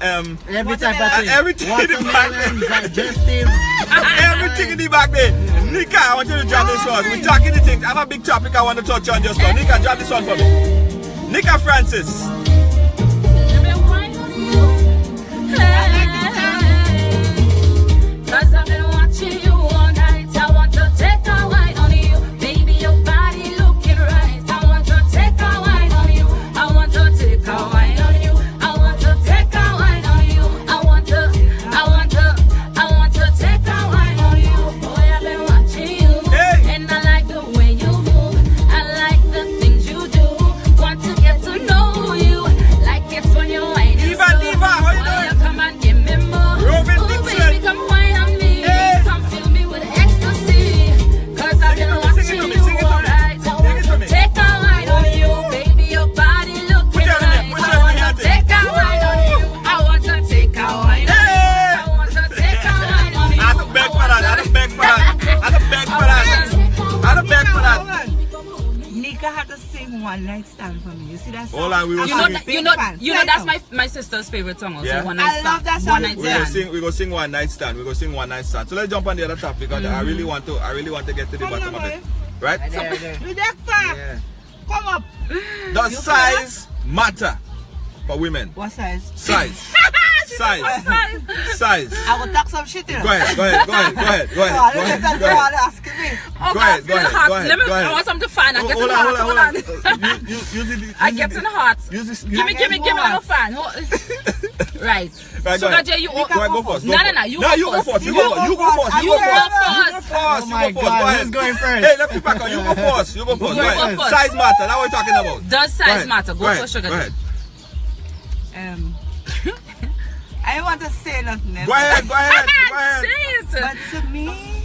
Every type of thing. everything in the back Watermelon, there. digestive. Everything in the back there. Nnika, I want you to drop this one. We're talking the things. I have a big topic I want to touch on just now. Nnika, drop this one for me. Nnika Francis. Cause I've been watching you all night. I want to take a wine on you. Baby, your body looking right. I want to take a wine on you. I want to take a wine on you. I want to take a wine on you. I want to take a wine on you. Boy, I've been watching you. Hey. And I like the way you move. I like the things you do. Want to get to know you. Like it's when you're whining. Diva, how you Boy, doing? come and give me more. Robin Ooh, Dixon. baby, come wine on me. Hey. Come fill me with ecstasy. Cause I've been watching sing it you to me. all right. I Sing want it to to me. take a wine on you. Baby, your body looking Put your hand right. there. Put I your want hand to there. take a wine on you. I want to take a wine on you. Hey. I want to take a wine on you. I had to beg for that. I had to beg for that. I had to beg for that. I had to beg for that. Nika had to sing One Night Stand for me. You see that song? Hold on, we were You know, singing. that, you know Fan. that's my sister's favorite song also. Yeah. One I Night love Stand. that song. One Night We're gonna Stand. sing One Night Stand. We're gonna sing One Night Stand. So let's jump on the other topic because I really want to get to the Come bottom on, of it. boy. Right? You that far? Yeah. Come up. Does size matter for women? What size? Size. Size. I will talk some shit here. Go ahead. Asking me. Oh, Go God, ahead, I feel go ahead, hot. go ahead, Let me. go ahead. I want something to fan. I get in Hold the hot. on. Hold on. I get in the hot. Give me a little fan. Right. Right, go Sugar ahead. J, you Go ahead, go first. No. You No, you go first. You go first. You go first. Oh my God, who's going first? Hey, let's back on. You go first. You go first. You Go go ahead. first. Size matter. That's what we're talking about. Does size ahead. matter? Go ahead. for Sugar Go J. ahead. I want to say nothing. Go ahead. Go ahead. Go ahead. Say But it. to me,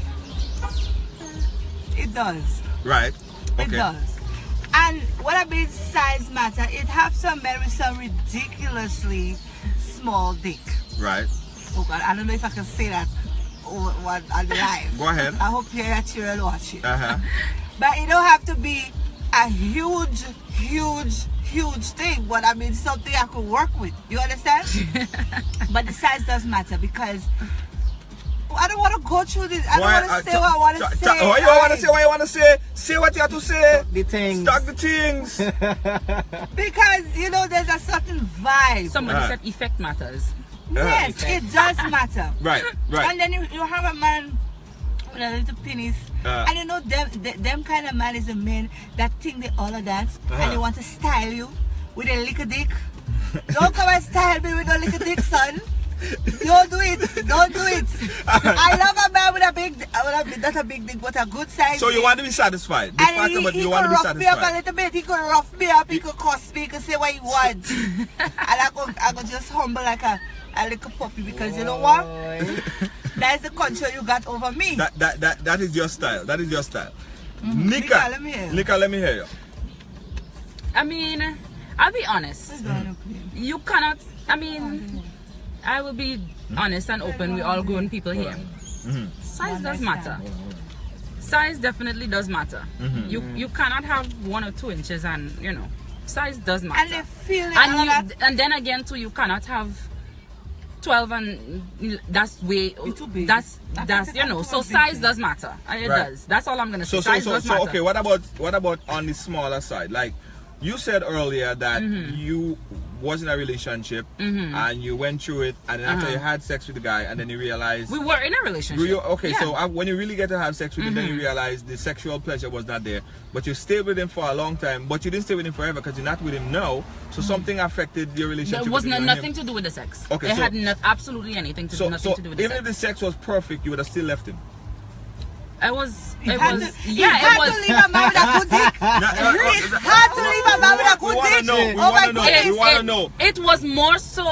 it does. Right. It Okay. does. And what about size matter? It have some ridiculously small dick. Right. Oh God, I don't know if I can say that one on the live. Go ahead. I hope you're at here and watch it. Uh-huh. But it don't have to be a huge thing, but I mean something I could work with. You understand? But the size does matter because I don't want to go through this. I don't want to say what I want to say. What you want to say? What you want to say? Say what you have to say. The things. Talk the things. Because you know there's a certain vibe. Somebody said effect matters. Yes, it does matter. Right. And then you have a man with a little penis, and you know them kind of man is a man that think they all of that, and they want to style you with a little dick. Don't come and style me with a little dick, son. Don't do it. I love a man with a big, not a big dick, but a good size. So you want to be satisfied. The fact about you want to be satisfied. He could rough me up a satisfied. little bit. He could rough me up. He could cuss me. He could say what he wants. And I go just humble like a little puppy because you know what? That's the control you got over me. That is your style. That is your style. Nnika, let me hear you. Nnika, let me hear you. I mean, I'll be honest. You cannot, I mean, I will be honest and open. We're all grown people here. Size does matter. Size definitely does matter. You cannot have 1 or 2 inches, and you know, size does matter. And they feel it. And then again too, you cannot have 12 and that's way too big. that's you know, so size does matter. It does. That's all I'm gonna say. Size does matter. Okay, what about on the smaller side? Like you said earlier that you was in a relationship and you went through it, and then after you had sex with the guy, and then you realized we were in a relationship. So when you really get to have sex with him, then you realize the sexual pleasure was not there, but you stayed with him for a long time, but you didn't stay with him forever because you're not with him now. So something affected your relationship. There was nothing to do with the sex. Okay, it had absolutely anything to do with the sex. Even if the sex was perfect, you would have still left him. It was. You had to leave a man with a good dick. You had to leave a man with a good dick. We want to know. It was more so.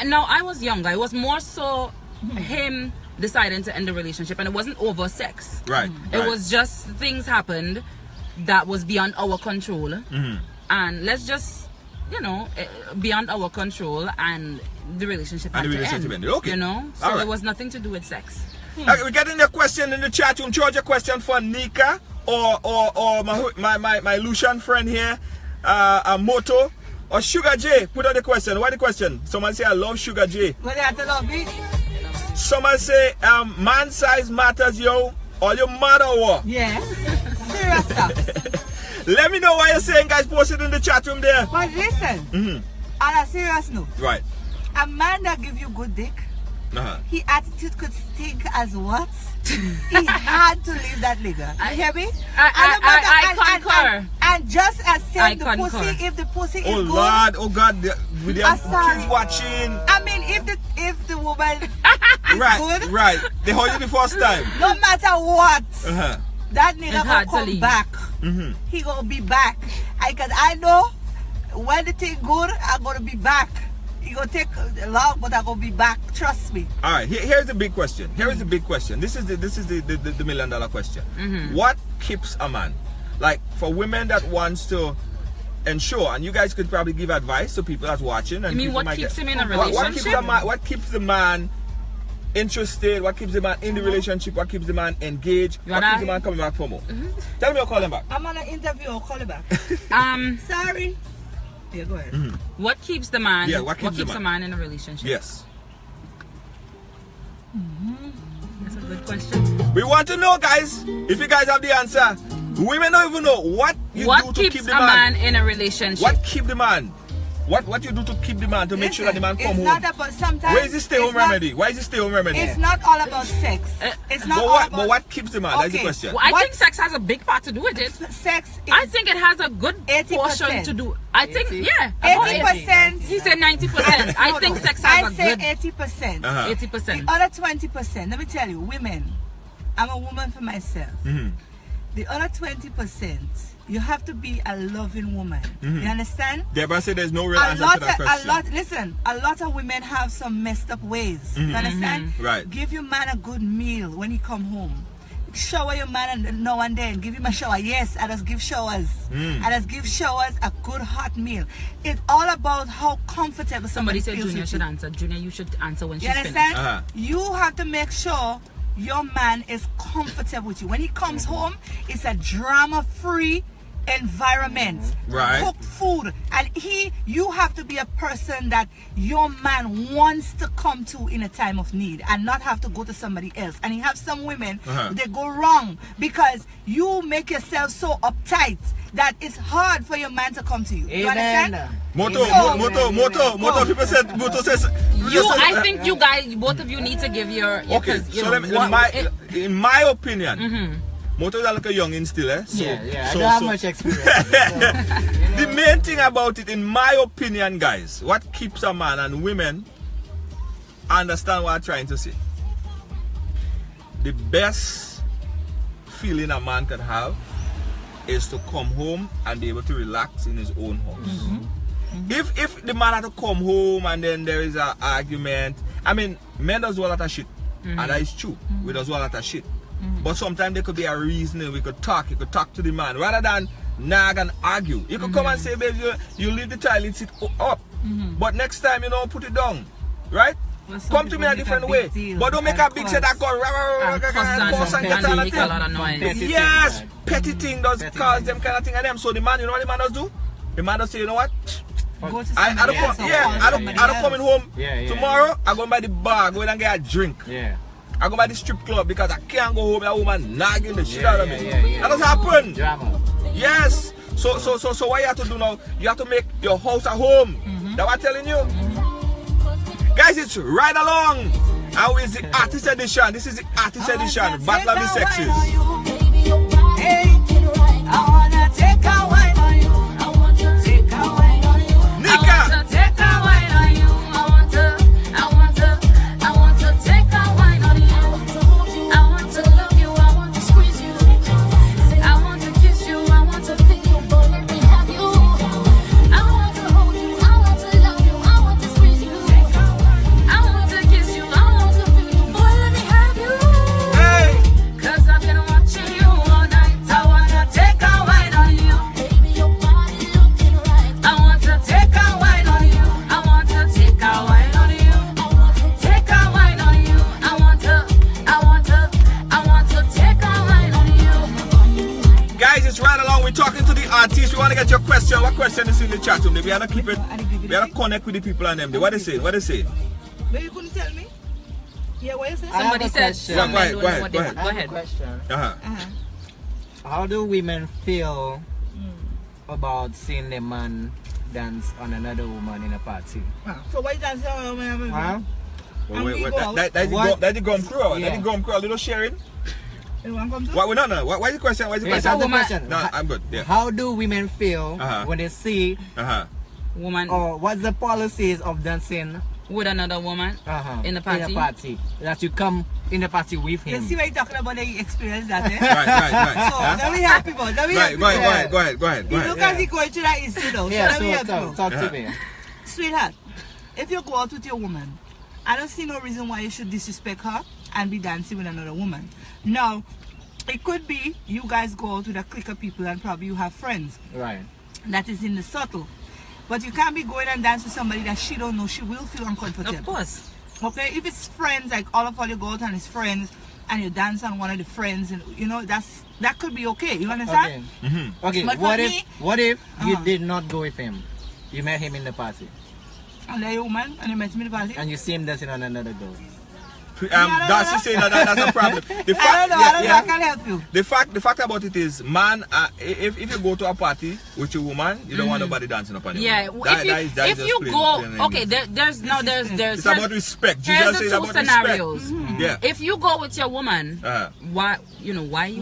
Now I was younger. It was more so him deciding to end the relationship, and it wasn't over sex. Right. It was just things happened that was beyond our control, and let's just, you know, beyond our control, and the relationship had to end. Okay. You know, so it was nothing to do with sex. Okay, we're getting a question in the chat room. George, a question for Nnika or my Lucian friend here, Moto, or Sugar J. Put on the question. What the question? Someone say I love Sugar J. What do you have to love me? Someone say man size matters, yo, or your mother or what? Yes. Serious stuff. Let me know what you're saying, guys. Post it in the chat room there. But listen, on a serious note, right? A man that give you good dick, his attitude could stink as what? He had to leave that nigga. You hear me? I concur. And just as said, the concur. pussy, if the pussy is good. Lord, oh God, with the kids watching. I mean, if the woman is good, right, they hold you the first time. No matter what, that nigga gonna come back. He gonna be back. Because I know when the thing good, I'm gonna be back. It gonna take long, but I'm gonna be back. Trust me. All right. Here's the big question. This is the $1 million question. What keeps a man? Like for women that wants to ensure, and you guys could probably give advice to people that's watching. And you mean what keeps him in a relationship? What keeps the man interested? What keeps the man in the relationship? What keeps the man engaged? What keeps the man coming back for more? Tell me, I'll call him back. I'm on an interview. I'll call him back. Sorry. Yeah, go ahead. What keeps the man? Yeah, what keeps a man in a relationship? Yes. That's a good question. We want to know, guys. If you guys have the answer, women don't even know what you do to keep the man in a relationship. What keep the man? What you do to keep the man to make sure that the man come home? Not about sometimes. Where is the stay-home remedy? Why is the stay-home remedy? It's not all about sex. It's not all about. But what keeps the man? That's the question. Well, I think sex has a big part to do with it. Sex. I think it has a good 80%. portion to do. I think 80%. He said 90%. I think sex has a good. I say 80%. 80%. The other 20%. Let me tell you, women. I'm a woman for myself. The other 20%. You have to be a loving woman. You understand? Deborah said there's no real answer to that question. Listen, a lot of women have some messed up ways. You understand? Right. Give your man a good meal when he come home. shower your man and now and then. Give him a shower. Yes, I just give showers. I just give showers a good hot meal. It's all about how comfortable Somebody said feels Junior with should you. answer. Junior, you should answer when You she's understand? finished. You have to make sure your man is comfortable with you. When he comes home, it's a drama-free environment. Right. Cook food. And you have to be a person that your man wants to come to in a time of need and not have to go to somebody else. And you have some women, they go wrong because you make yourself so uptight that it's hard for your man to come to you. You understand? Moto, people said, Moto says, I think you guys, both of you need to give your okay, so in my opinion, Moto is like a youngin still, eh? So, I don't have much experience. The main thing about it, in my opinion, guys, what keeps a man and women understand what I'm trying to say. The best feeling a man can have is to come home and be able to relax in his own house. If the man had to come home and then there is an argument, I mean, men does a lot of shit, and that is true. We does a lot of shit. But sometimes there could be a reason. We could talk. You could talk to the man rather than nag and argue. You could come and say, baby, you leave the toilet seat up, but next time, put it down, right? Come to me a different way, but don't make a big set that call. Yes, petty thing does cause them kind of thing and them. So the man, you know what the man does do? The man does say, you know what? I don't coming home tomorrow. I go by the bar, go in and get a drink. I go by the strip club because I can't go home. That woman nagging the shit out of me. That does happen. Yes. So what you have to do now? You have to make your house a home. That's what I'm telling you. Guys, it's Ride Along. How is the artist edition? This is the artist edition. Battle of the Sexes. Hey, I wanna take a wine on you. I want to take a wine on you. Nnika. I want to take a wine on you. I want to take a wine on you. I want to love you. I want to squeeze you. I want to kiss you. I want to feel you. Boy, let me have you. I want to hold you. I want to love you. I want to squeeze you. I want to kiss you. I want to feel you. Boy, let me have you. Hey. 'Cause I've been watching you all night. I wanna take a wine on you. Baby, your body looking right. I want to take a wine on you. I want to take a wine on you. Take a wine on you. I want to take a wine on you. Guys, it's Ride Along. We're talking to the artists. We want to get your question. What question is in the chat room? We have to keep it. We have to connect with the people and them. What they say? What they say? But you couldn't tell me? Yeah, what you say? Somebody said some men don't know what they want. Go ahead. Question. Uh-huh. How do women feel about seeing their man dance on another woman in a party? So why you dancing on a woman? Huh? That's the gum crew. That's the gum crew. A little sharing. You want to come to? What is the question? What is the Yes, question? that's the question. No, I'm good. Yeah. How do women feel when they see, Woman or what's the policies of dancing with another woman in the party. In a party. That you come in the party with You him. see what you're talking about, the experience that, eh? Right. So, let me help people. Let me help people. Go ahead. You look as he going to that issue though. Yeah, so let me help you. talk to me. Sweetheart, if you go out with your woman, I don't see no reason why you should disrespect her and be dancing with another woman. Now, it could be you guys go out with a clique of people and probably you have friends. Right. That is in the subtle. But you can't be going and dance with somebody that she don't know. She will feel uncomfortable. Of course. Okay, if it's friends, like all of you go out and it's friends and you dance on one of the friends, and that could be okay. You understand? Okay. Okay. But What if you did not go with him? You met him in the party And the woman and you met me in the party. and you see him dancing on another girl. Darcy saying that's a problem. The fact, I don't know. I can't help you. The fact about it is, man, if you go to a party with your woman, you don't want nobody dancing upon you. Yeah, if you go, okay, there's it's about respect. Here's Jesus the said two about scenarios. respect. Yeah. If you go with your woman, why you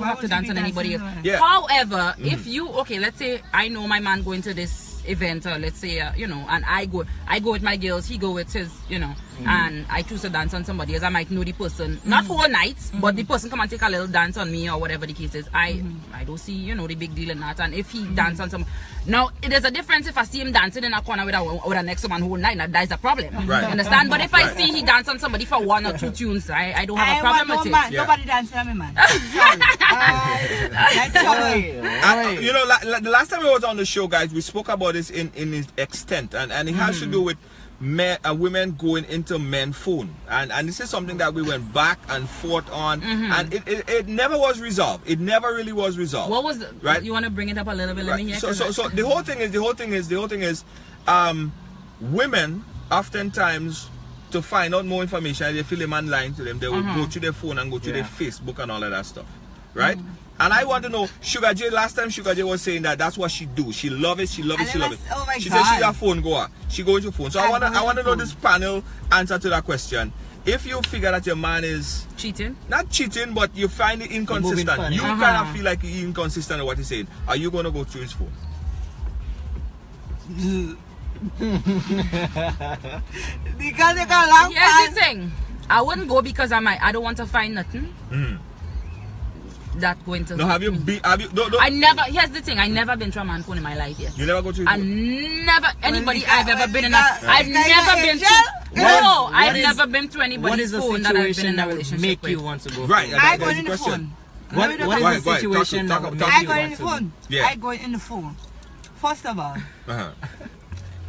have would to you dance be on anybody dancing else? on her? Yeah. However, if you let's say I know my man going to this event, or let's say, you know, and I go with my girls, he go with his, you know, and I choose to dance on somebody else, I might know the person, not for a night, but the person come and take a little dance on me or whatever the case is. I don't see, you know, the big deal in that. And if he dance on some, now there's a difference if I see him dancing in a corner with a next man whole night, that is a problem. Right. You understand? But if I see he dance on somebody for 1 or 2 tunes, I don't have a problem with it. Man. Yeah. Nobody dancing on me, man. You know, the last time we was on the show, guys, we spoke about this in its extent, and it has to do with women going into men's phone, and this is something that we went back and forth on, and it never was resolved. It never really was resolved. What was right? You want to bring it up a little bit? Let me hear. So the whole thing is, women oftentimes, to find out more information, they feel a man lying to them, they will go to their phone and go to their Facebook and all of that stuff, right? And I want to know, Sugar J, last time Sugar J was saying that that's what she do. She love it, she love it. Oh my she God. says she's a phone goer. She goes to phone. So I want to know this panel answer to that question. If you figure that your man is cheating, not cheating, but you find it inconsistent, you kind of feel like he's inconsistent in what he's saying, are you going to go through his phone? Because they got long here's the thing, I wouldn't go because I don't want to find nothing that going to I never, here's the thing, I never been to a man phone in my life yet. You never go to his phone? I've never been in a I've never been to I've never been to anybody's phone that I've been in a relationship make with. You want to go? Right, I go in the phone. What is the situation that would make I you go in want the to? phone. Yeah. I go in the phone. First of all,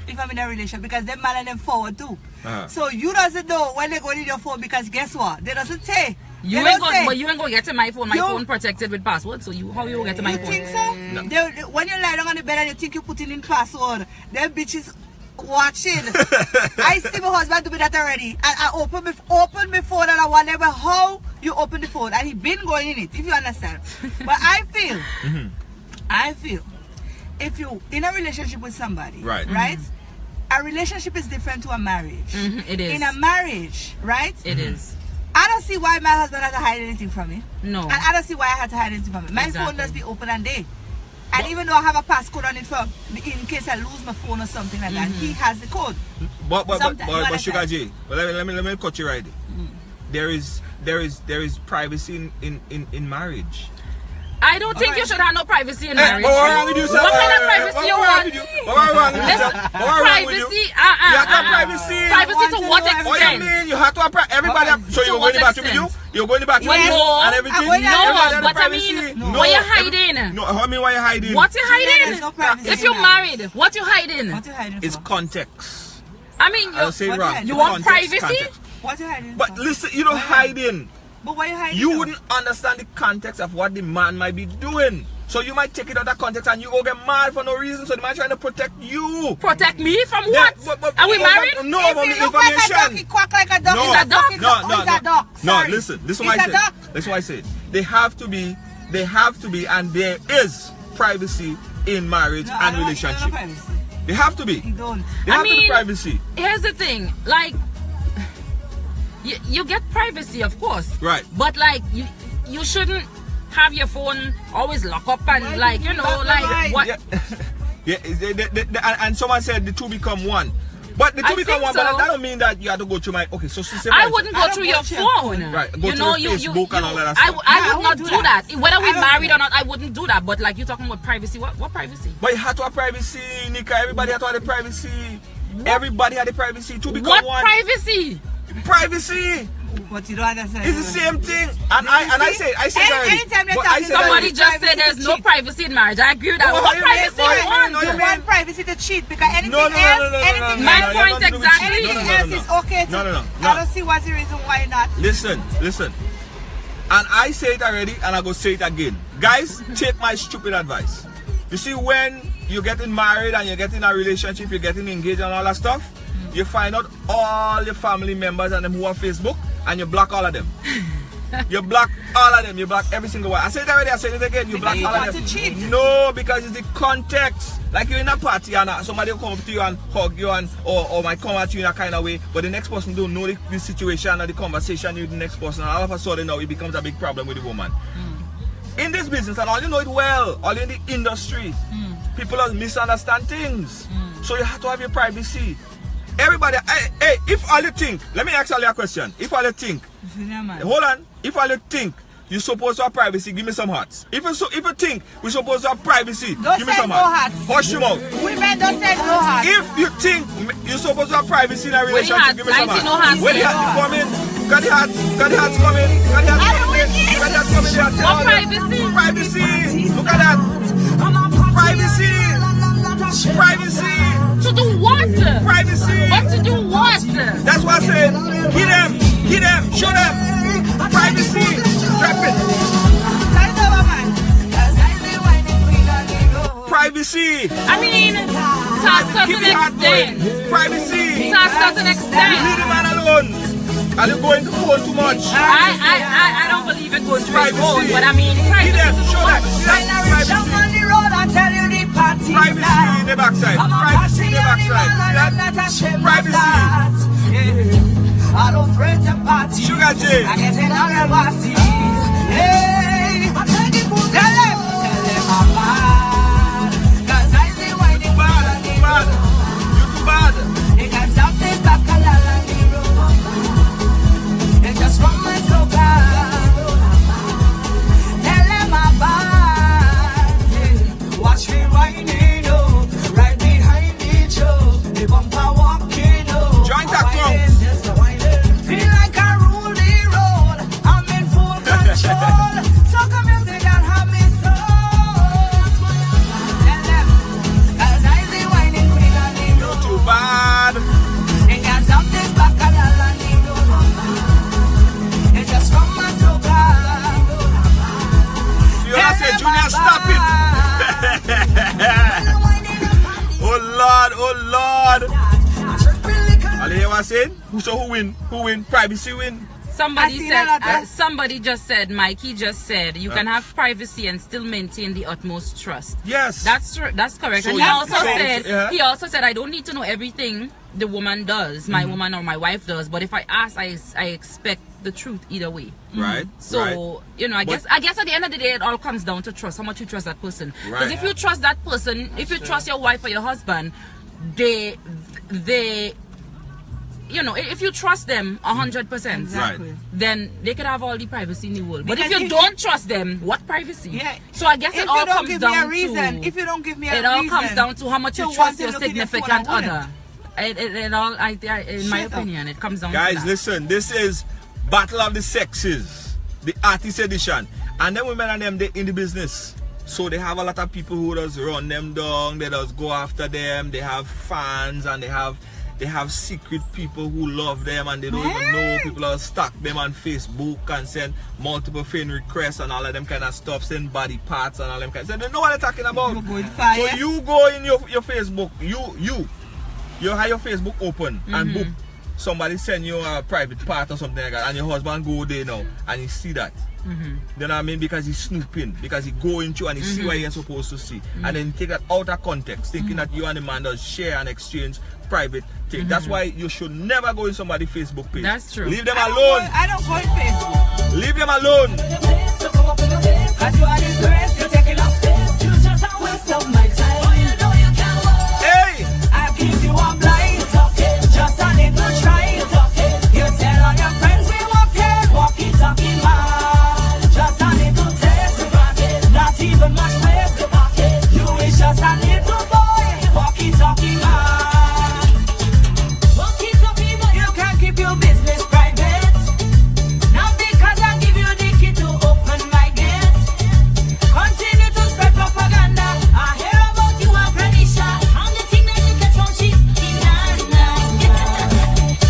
if I'm in a relationship, because them man and them forward too. So you doesn't know when they go in your phone, because guess what? They doesn't say. You ain't go get to my phone. My phone protected with password. So how you get to my You phone? think so? No. When you lie down on the bed and you think you putting in password, them bitches watching. I see my husband do that already, and I open my phone and I wonder how you open the phone, and he been going in it, if you understand. But I feel if you in a relationship with somebody, right, a relationship is different to a marriage. It is. In a marriage, right? It is. I don't see why my husband had to hide anything from me. No. And I don't see why I had to hide anything from me. My phone does be open and day. And even though I have a passcode on it for in case I lose my phone or something like that, he has the code. But Sugar J, let me cut you right there. There is privacy in marriage. I don't think you should have no privacy in marriage. What wrong with you, sir? What kind of privacy you want? What wrong with you, sir? What wrong with you? Privacy, You have to have privacy. Privacy to what What do you extent? mean? You have to have privacy. Everybody so you're going to the bathroom with you? You're going to the bathroom with you and everything? No, but I mean, what you hiding? No, I mean, why you hiding? What you hiding? There's no privacy If you're in married, what you hiding? What you hiding It's for? context. I mean, I'll say what wrong. you want Context, privacy? context. What you hiding But for? listen, you don't hiding. But why you hiding? You for? wouldn't understand the context of what the man might be doing. So you might take it out of context and you go get mad for no reason. So the man trying to protect you. Protect me from what? Are we married? No, If but he the look like a duck, information. he quack like a duck. No. He's a duck. No, He's a duck. No, Sorry. listen. This is He's what I a said. duck. That's why I said they have to be, and there is privacy in marriage No, I and don't want relationship. privacy. They have to be. You don't. They have to be privacy. Here's the thing, like, you get privacy, of course. Right. But like, you shouldn't have your phone always lock up and like, you know, like what? And someone said the two become one. But the two I become think one, so. but that don't mean that you have to go through my. Okay, so say I wouldn't go through your phone. Right, go you to know, your Facebook and all that I stuff. would not do that. Whether we I don't married do or not, I wouldn't do that. But like, you're talking about privacy. What privacy? But you have to have privacy, Nnika. Everybody has to have the privacy. Everybody had the privacy. Two become What one. privacy? Privacy. But you don't understand. It's the same thing. And I say already. Anytime they But talk I to said Somebody already. just said there's no privacy in marriage. I agree with that. Well, What how you mean? privacy Well, you want? no, You want privacy to cheat because anything No, no, no, else, no, no, no, anything no, My no, point no, no, no, exactly. anything no, no, else no. is okay to. No. I don't see what's the reason why not. Listen. And I say it already and I go say it again. Guys, take my stupid advice. You see, when you're getting married and you're getting a relationship, you're getting engaged and all that stuff, you find out all your family members and them who are Facebook and you block all of them. You block all of them. You block every single one. I said it already, I said it again. You block you all of want them. to cheat. No, because it's the context. Like you're in a party and somebody will come up to you and hug you and or might come at you in a kind of way, but the next person don't know the situation or the conversation with the next person, and all of a sudden now it becomes a big problem with the woman. In this business, and all you know it well, all in the industry, people misunderstand things. So you have to have your privacy. Everybody, hey, if all you think, let me ask you a question. If all you think, hold on, if all you think you're supposed to have privacy, give me some hearts. If you think we're supposed to have privacy, give me some hearts. Hush your mouth. Women don't say no hearts. If you think you're supposed to have privacy in a relationship, give me some hearts. Where the hearts coming? Got the hearts coming. Got the hearts coming. What privacy? Privacy. Look at that. Privacy. To do what? Privacy. What to do what? That's what I said. Get them, show them. Privacy. Drop it. Privacy. I mean, to a certain extent. Privacy. To a certain extent. Leave the man alone. Are you going to phone too much? I don't believe it goes to his phone, but I mean, Get them, privacy. show that. See that? Privacy. Privacy in the backside. Privacy in the backside. See that? Privacy. I don't fret the party. Sugar J. I get in on the bossy. Hey, tell them I'm bad. 'Cause I say why they Bad. You too bad. They got something back a la la me. They just want my so bad. Tell them I'm bad. Watch me whining, oh, right behind me, Joe. The bumper walking, oh. Join that club. Feel like I rule the road. I'm in full control. Soca music and have me so. Tell them, 'cause I see whining queen on the road. Too bad. They got something back a la la the road. They just from my soca. You wanna say, Junior, stop it. Oh Lord. All you hear what I'm saying? Who win? Who win? Privacy win. Somebody just said, Mikey just said, you can have privacy and still maintain the utmost trust. Yes. That's true. That's correct. So And yeah. he also said, I don't need to know everything the woman does, my woman or my wife does, but if I ask, I expect the truth either way. Right. So, you know, I guess at the end of the day, it all comes down to trust, how much you trust that person. Because Right. if you trust that person, if you trust your wife or your husband, they you know, if you trust them 100%, Exactly. then they could have all the privacy in the world. But Because if you if don't trust them, what privacy? Yeah. So I guess If it all you don't comes give me a down reason, to if you don't give me a it all reason comes down to how much to you want trust to your look at your phone, significant I wouldn't. other. It all, in my opinion, it comes down to Guys, that. listen, this is Battle of the Sexes, the artist edition. And then women and them, they in the business. So they have a lot of people who does run them down, they does go after them, they have fans and they have secret people who love them and they don't even know. People are stalk them on Facebook and send multiple friend requests and all of them kind of stuff, send body parts and all them kind of stuff. They know what they're talking about. So you go in your Facebook, you have your Facebook open and book. Somebody send you a private part or something like that and your husband go there now and he see that. You know what I mean? Because he's snooping, because he go into and he see what he's supposed to see. And then take that out of context, thinking that you and the man does share and exchange private things. That's why you should never go in somebody's Facebook page. That's true. Leave them alone. I don't go in Facebook. Leave them alone. Hey! I give you a blind talking, just a little try talking. You tell all your friends we walkie talking man. Just a little taste of it, not even much place to pack it. You is just a little boy, walkie talking man. Walkie talking man, you can keep your business private. Not because I give you the key to open my gate. Continue to spread propaganda. I hear about you and Pranisha. I'm the thing that you get from sheep.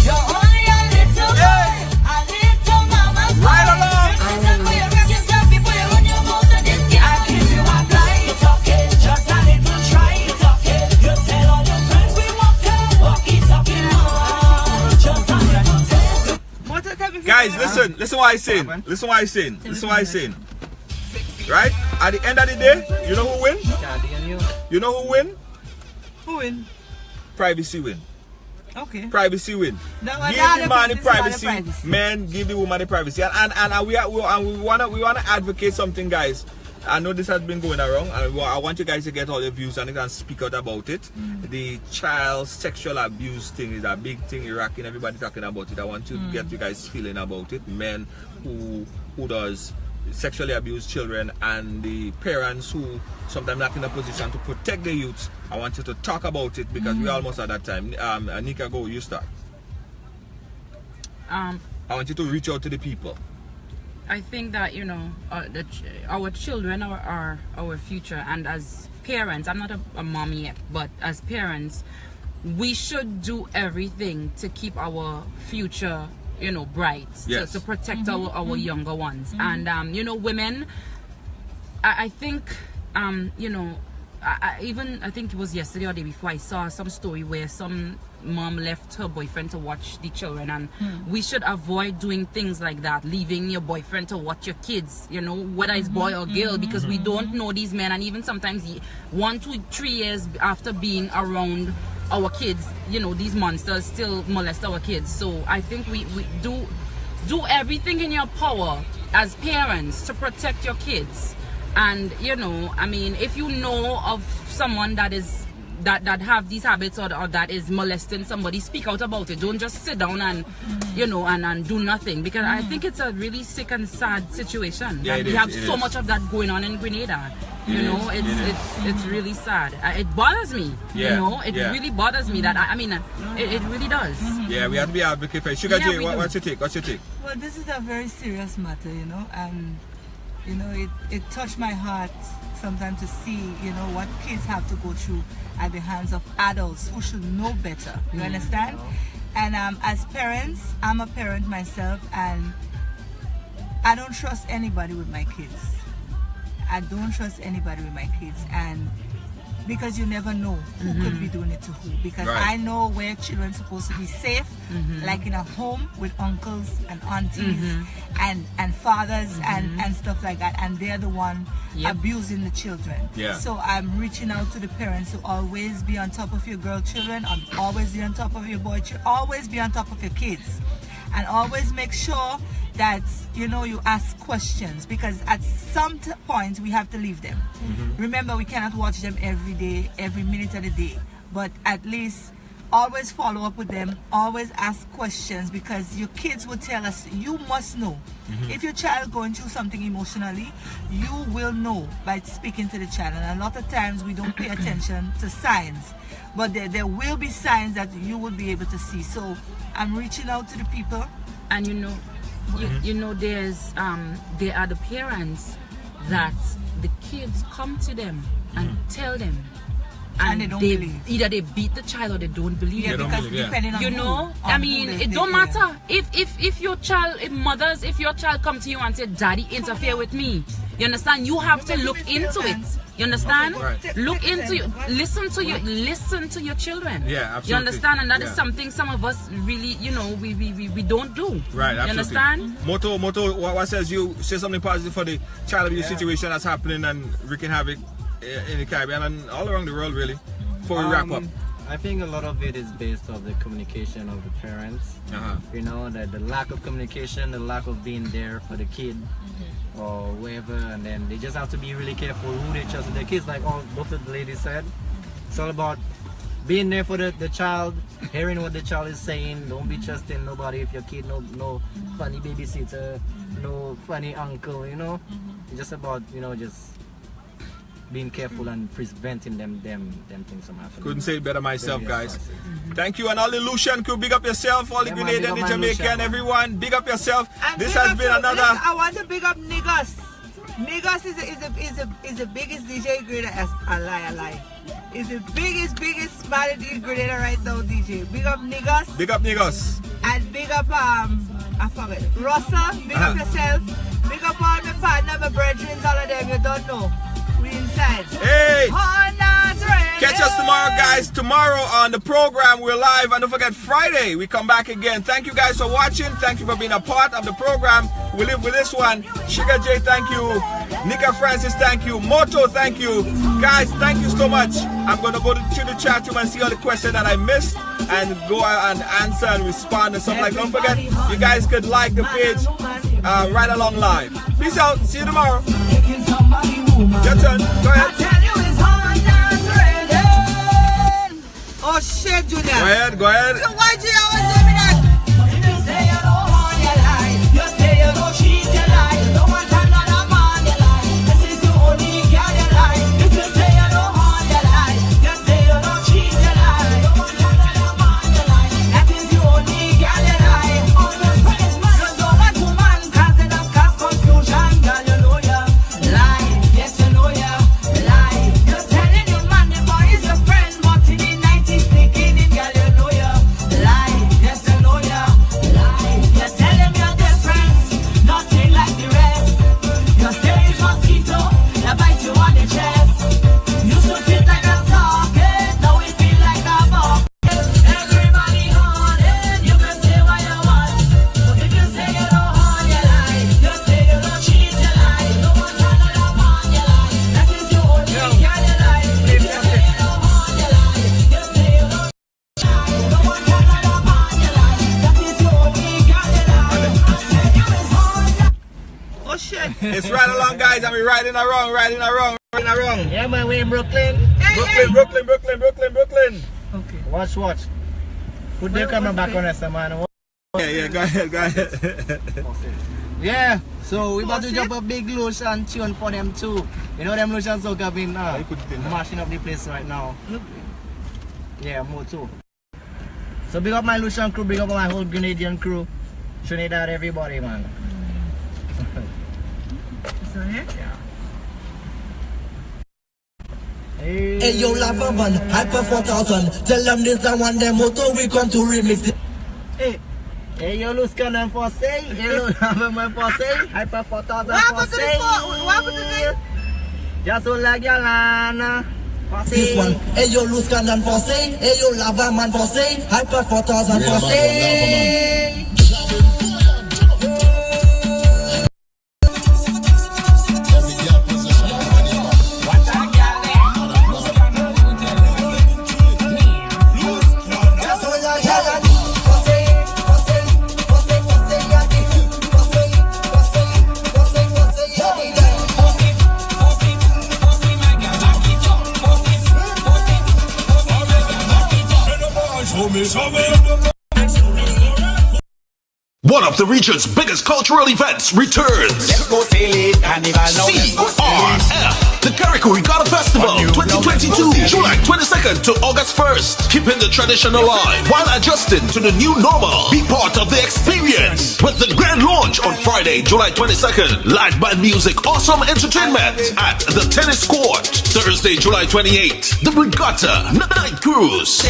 You're only a little boy, a little mama's boy. Right along. Represent for you, rock yourself before you run your mouth to this guy. I give you a blind talking, just a little try talking. You tell all your friends we walkie talking on. Just a little taste. Guys, listen what I saying. Right? At the end of the day, you know who win? You know who win? Who win? Privacy win. Okay. Privacy win. Give Give the man the privacy. Men, give the woman the privacy. And we wanna advocate something, guys. I know this has been going around, and I want you guys to get all your views on it and speak out about it. The child sexual abuse thing is a big thing. Iraqi, everybody talking about it. I want to get you guys feeling about it. Men who does sexually abuse children, and the parents who sometimes not in a position to protect the youths. I want you to talk about it because we almost at that time. Nnika, go, you start. I want you to reach out to the people. I think that, you know, our children are our future, and as parents, I'm not a mom yet, but as parents, we should do everything to keep our future, you know, bright, to protect our younger ones. And you know, women, I think, you know, I think it was yesterday or the day before, I saw some story where some mom left her boyfriend to watch the children, and we should avoid doing things like that, leaving your boyfriend to watch your kids, you know, whether it's boy or girl, because we don't know these men, and even sometimes 1, 2, 3 years after being around our kids, you know, these monsters still molest our kids. So I think we do everything in your power as parents to protect your kids. And you know, I mean, if you know of someone that have these habits or that is molesting somebody, speak out about it. Don't just sit down and you know and do nothing, because I think it's a really sick and sad situation. Yeah, we have so much of that going on in Grenada. You know, it's really sad. It bothers me. You know, it really bothers me that I mean, it really does. Yeah, we have to be advocate for it. Sugar J, what's your take? What's your take? Well, this is a very serious matter, you know, and you know, it touched my heart sometimes to see, you know, what kids have to go through at the hands of adults who should know better. You understand? And as parents, I'm a parent myself, and I don't trust anybody with my kids. I don't trust anybody with my kids, and because you never know who could be doing it to who. Because I know where children are supposed to be safe, like in a home with uncles and aunties and fathers and stuff like that, and they're the one abusing the children. So I'm reaching out to the parents to always be on top of your girl children, always be on top of your boy children, always be on top of your kids, and always make sure that, you know, you ask questions, because at some point we have to leave them. Remember, we cannot watch them every day, every minute of the day, but at least always follow up with them, always ask questions, because your kids will tell us. You must know. If your child going through something emotionally, you will know by speaking to the child. And a lot of times we don't pay attention to signs, but there will be signs that you will be able to see. So I'm reaching out to the people. And you know, you know, there are the parents that the kids come to them and tell them, and they don't believe. Either they beat the child or they don't believe. Yeah, because depending on you know, I mean, it don't matter if your child, if your child come to you and say, "Daddy, interfere with me," you understand? You have to look into it. You understand? Look into listen to your children. Yeah, absolutely. You understand? And that is something some of us really, you know, we don't do. Right, absolutely. You understand? Moto, what says you say something positive for the child abuse situation that's happening and wreaking havoc in the Caribbean and all around the world, really, before we wrap up? I think a lot of it is based on the communication of the parents. You know, the lack of communication, the lack of being there for the kid or whoever, and then they just have to be really careful who they trust their kids. Like both of the ladies said, it's all about being there for the child, hearing what the child is saying. Don't be trusting nobody. If your kid no funny babysitter, no funny uncle, you know. It's just about, you know, just being careful and preventing them things from happening. Couldn't say it better myself, guys. Thank you, and all the Lucian crew, big up yourself, all the Grenadian, the Jamaican, everyone, big up yourself. And this has been another. Listen, I want to big up Niggas. Niggas is the biggest DJ Grenada. I lie. Is the biggest melody Grenada right now, DJ. Big up Niggas. Big up Niggas. And big up I forget. Russell, big up yourself. Big up all my partner, my brethren, all of them. You don't know. We inside. Hey! Catch us tomorrow, guys. Tomorrow on the program, we're live. And don't forget, Friday, we come back again. Thank you guys for watching. Thank you for being a part of the program. We live with this one. Sugar J, thank you. Nika Francis, thank you. Moto, thank you. Guys, thank you so much. I'm going to go to the chat room and see all the questions that I missed and go and answer and respond and stuff like that. Don't forget, you guys could like the page right along live. Peace out. See you tomorrow. man. Your turn. Go ahead. I tell you it's Honda's raining. Oh shit, Junior. Go ahead. Go ahead. So why do you always tell me that? If you say you don't want your life, you say you don't cheat your life, you don't want another man your life. This is the only girl your life. If you say you don't want your life, you say you don't cheat your life, you don't want another man your life. That is the only girl your life. All your friends man, you don't want to man, cause they just cause confusion. Girl, you know you lie. Yes, you know you lie. You're telling your man the boy is your friend, but in the night he's sneaking in. Girl, you know you lie. Yes, you know you lie. You tell him you're different, nothing like the rest. You say it's mosquito, they bite you on the chest. Used to feel like a socket, now we feel like a bucket. Everybody haunted, you can say what you want, but if you say you don't haunt your life, you say you don't cheat your life, you don't want another man your life. That is your only girl your life. If you say you don't haunt your life, you say you don't you don't want another man your life. That is your only girl your life. I tell you it's hard. Oh shit. It's right along, guys, and we're riding around. Yeah, man, we in Brooklyn. Brooklyn. Watch. Put the camera back on us, man. Yeah, go ahead. Yeah, so we about to drop a big Lucian tune for them too. You know them Lucian so have been mashing up the place right now. Yeah, more too. So big up my Lucian crew, big up my whole Grenadian crew. Trinidad, everybody, man. So here? Hey yo, lava man, Hyper 4000. Tell them this the one, them motor we come to remix it. Hey, yo, Lucian and for say. Hey, yo, man for say. Hyper 4000 What happened for to say. the phone? What happened to this? Just so like Yalana. This one, hey yo, Lucian and for say. Hey yo, lava man for say. Hyper 4000 for say. One of the region's biggest cultural events returns. CRF, the Carrico Regatta Festival 2022, July 22nd to August 1st. Keeping the tradition alive while adjusting to the new normal. Be part of the experience with the grand launch on Friday, July 22nd. Live band music, awesome entertainment at the tennis court. Thursday, July 28th, the Regatta Night Cruise.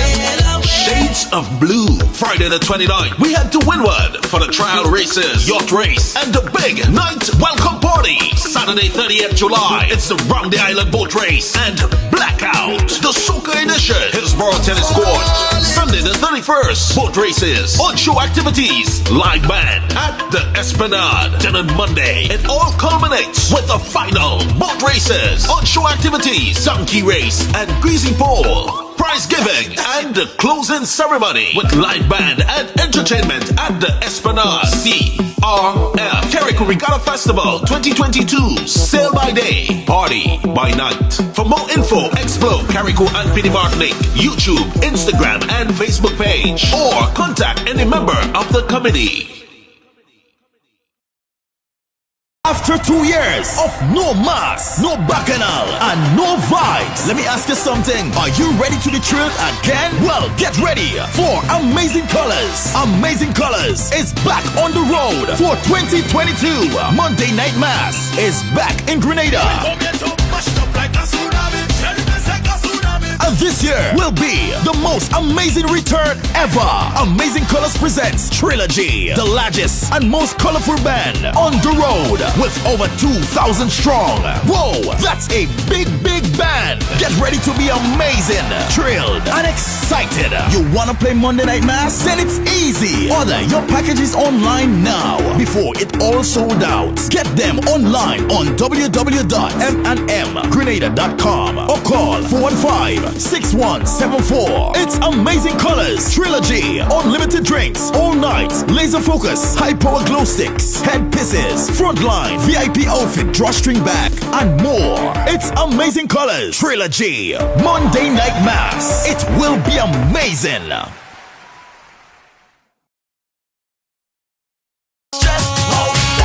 Shades of Blue. Friday the 29th, we head to Windward for the trial races, yacht race, and the big night welcome party. Saturday 30th July, it's the Round the Island boat race and Blackout, the Soca edition, Hillsborough Tennis Court. Sunday the 31st, boat races, on-show activities, live band at the Esplanade. Then on Monday, it all culminates with the final boat races, on-show activities, donkey race, and greasy pole. Prize giving and the closing ceremony with live band and entertainment at the Esplanade. CRF Carrico Regatta Festival 2022. Sail by day, party by night. For more info, explore Carrico and Pini Martinique YouTube, Instagram, and Facebook page, or contact any member of the committee. After 2 years of no mass, no bacchanal, and no vibes, let me ask you something. Are you ready to be thrilled again? Well, get ready for Amazing Colors. Amazing Colors is back on the road for 2022. Monday Night Mass is back in Grenada. And this year will be the most amazing return ever. Amazing Colors presents Trilogy, the largest and most colorful band on the road with over 2,000 strong. Whoa, that's a big band. Get ready to be amazing, thrilled, and excited. You wanna play Monday Night Mass? Then it's easy. Order your packages online now before it all sold out. Get them online on www.mnmgrenada.com or call 415 6174. It's amazing colors. Trilogy. Unlimited drinks. All night. Laser focus. High power glow sticks. Head pieces. Frontline. VIP outfit. Drawstring bag. And more. It's amazing colors. Trilogy. Monday Night Mass. It will be amazing.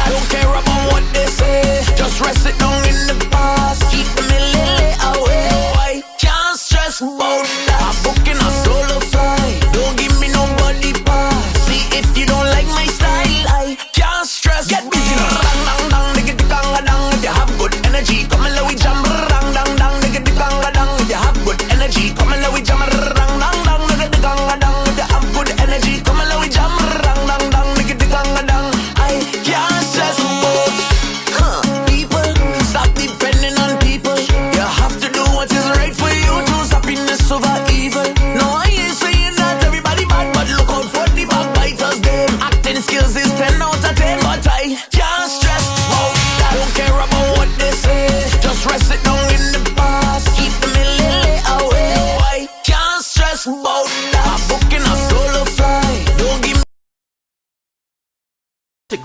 Don't care about what they say. Just rest it down in the past. Keep them a little away. I can't stress about that. I'm booking a solo flight. Don't give me nobody pass. See if you don't like my style. I can't stress. Get busy now. Dang dang dang, nigga the kanga dang. If you have good energy, come and let we jam. Dang dang dang, nigga the kanga dang. If you have good energy, come and let we jam. Dang dang dang, nigga the kanga dang. If you have good energy, come and let we jam. Dang dang dang, nigga the kanga dang. I can't stress about people. Stop depending on people. You have to do what is right for you. Choose happiness over evil. No, I ain't saying that everybody bad, but look out for the backbiters. Them acting skills is 10 out of 10, but I can't stress about that. Don't care about what they say. Just rest it down in the past. Keep them a little away. I can't stress about that. I'm booking a solo flight. Don't give me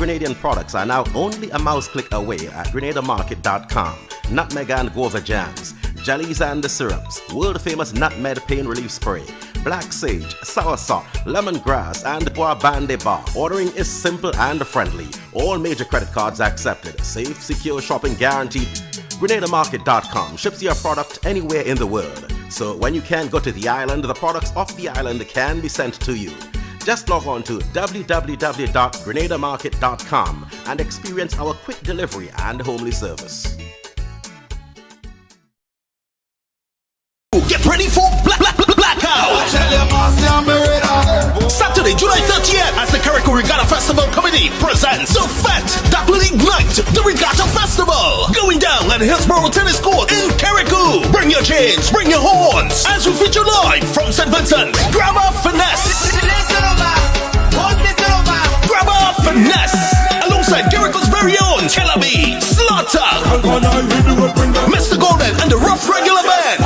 Grenadian products are now only a mouse click away at GrenadaMarket.com. Nutmeg and guava jams, jellies and the syrups, world famous nutmeg pain relief spray, black sage, soursop, lemongrass, and bois bande bar. Ordering is simple and friendly. All major credit cards accepted. Safe, secure shopping guaranteed. GrenadaMarket.com ships your product anywhere in the world. So when you can't go to the island, the products off the island can be sent to you. Just log on to www.grenadamarket.com and experience our quick delivery and homely service. Get ready for Blackout! Saturday, July 30th, as the Carrico Regatta Festival Committee presents the FET that will ignite the Regatta Festival. Going down at Hillsborough Tennis Court in Carrico. Bring your chains, bring your horns, as we feature live from St. Vincent. Grabber Finesse. Grabber Finesse. Alongside Carrico's very own Killer B, Slaughter, Mr. Golden, and the Rough Regular Band.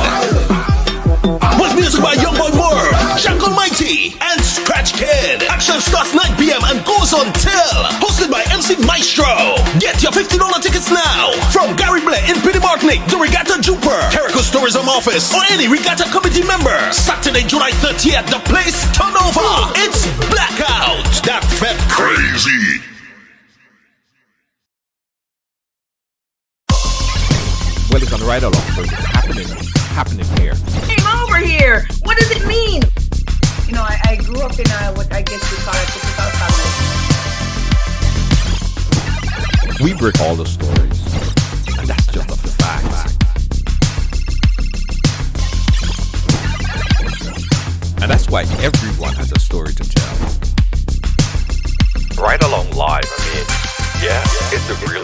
With music by Youngboy Moore, Jack Almighty, and Scratch Kid. Action starts 9 p.m. and goes on till. Hosted by MC Maestro. Get your $50 tickets now from Gary Blair in Pity Martinique, the Regatta Jupiter, Carrico's Tourism Office, or any Regatta Committee member. Saturday, July 30th, the place turn over. It's Blackout. That felt crazy. Well, it's on the right along, so it's happening here. Came over here. What does it mean? You know, I grew up in what I guess you call a typical family. We break all the stories, and that's just a fact. And that's why everyone has a story to tell. Right along live, I mean, yeah, it's a real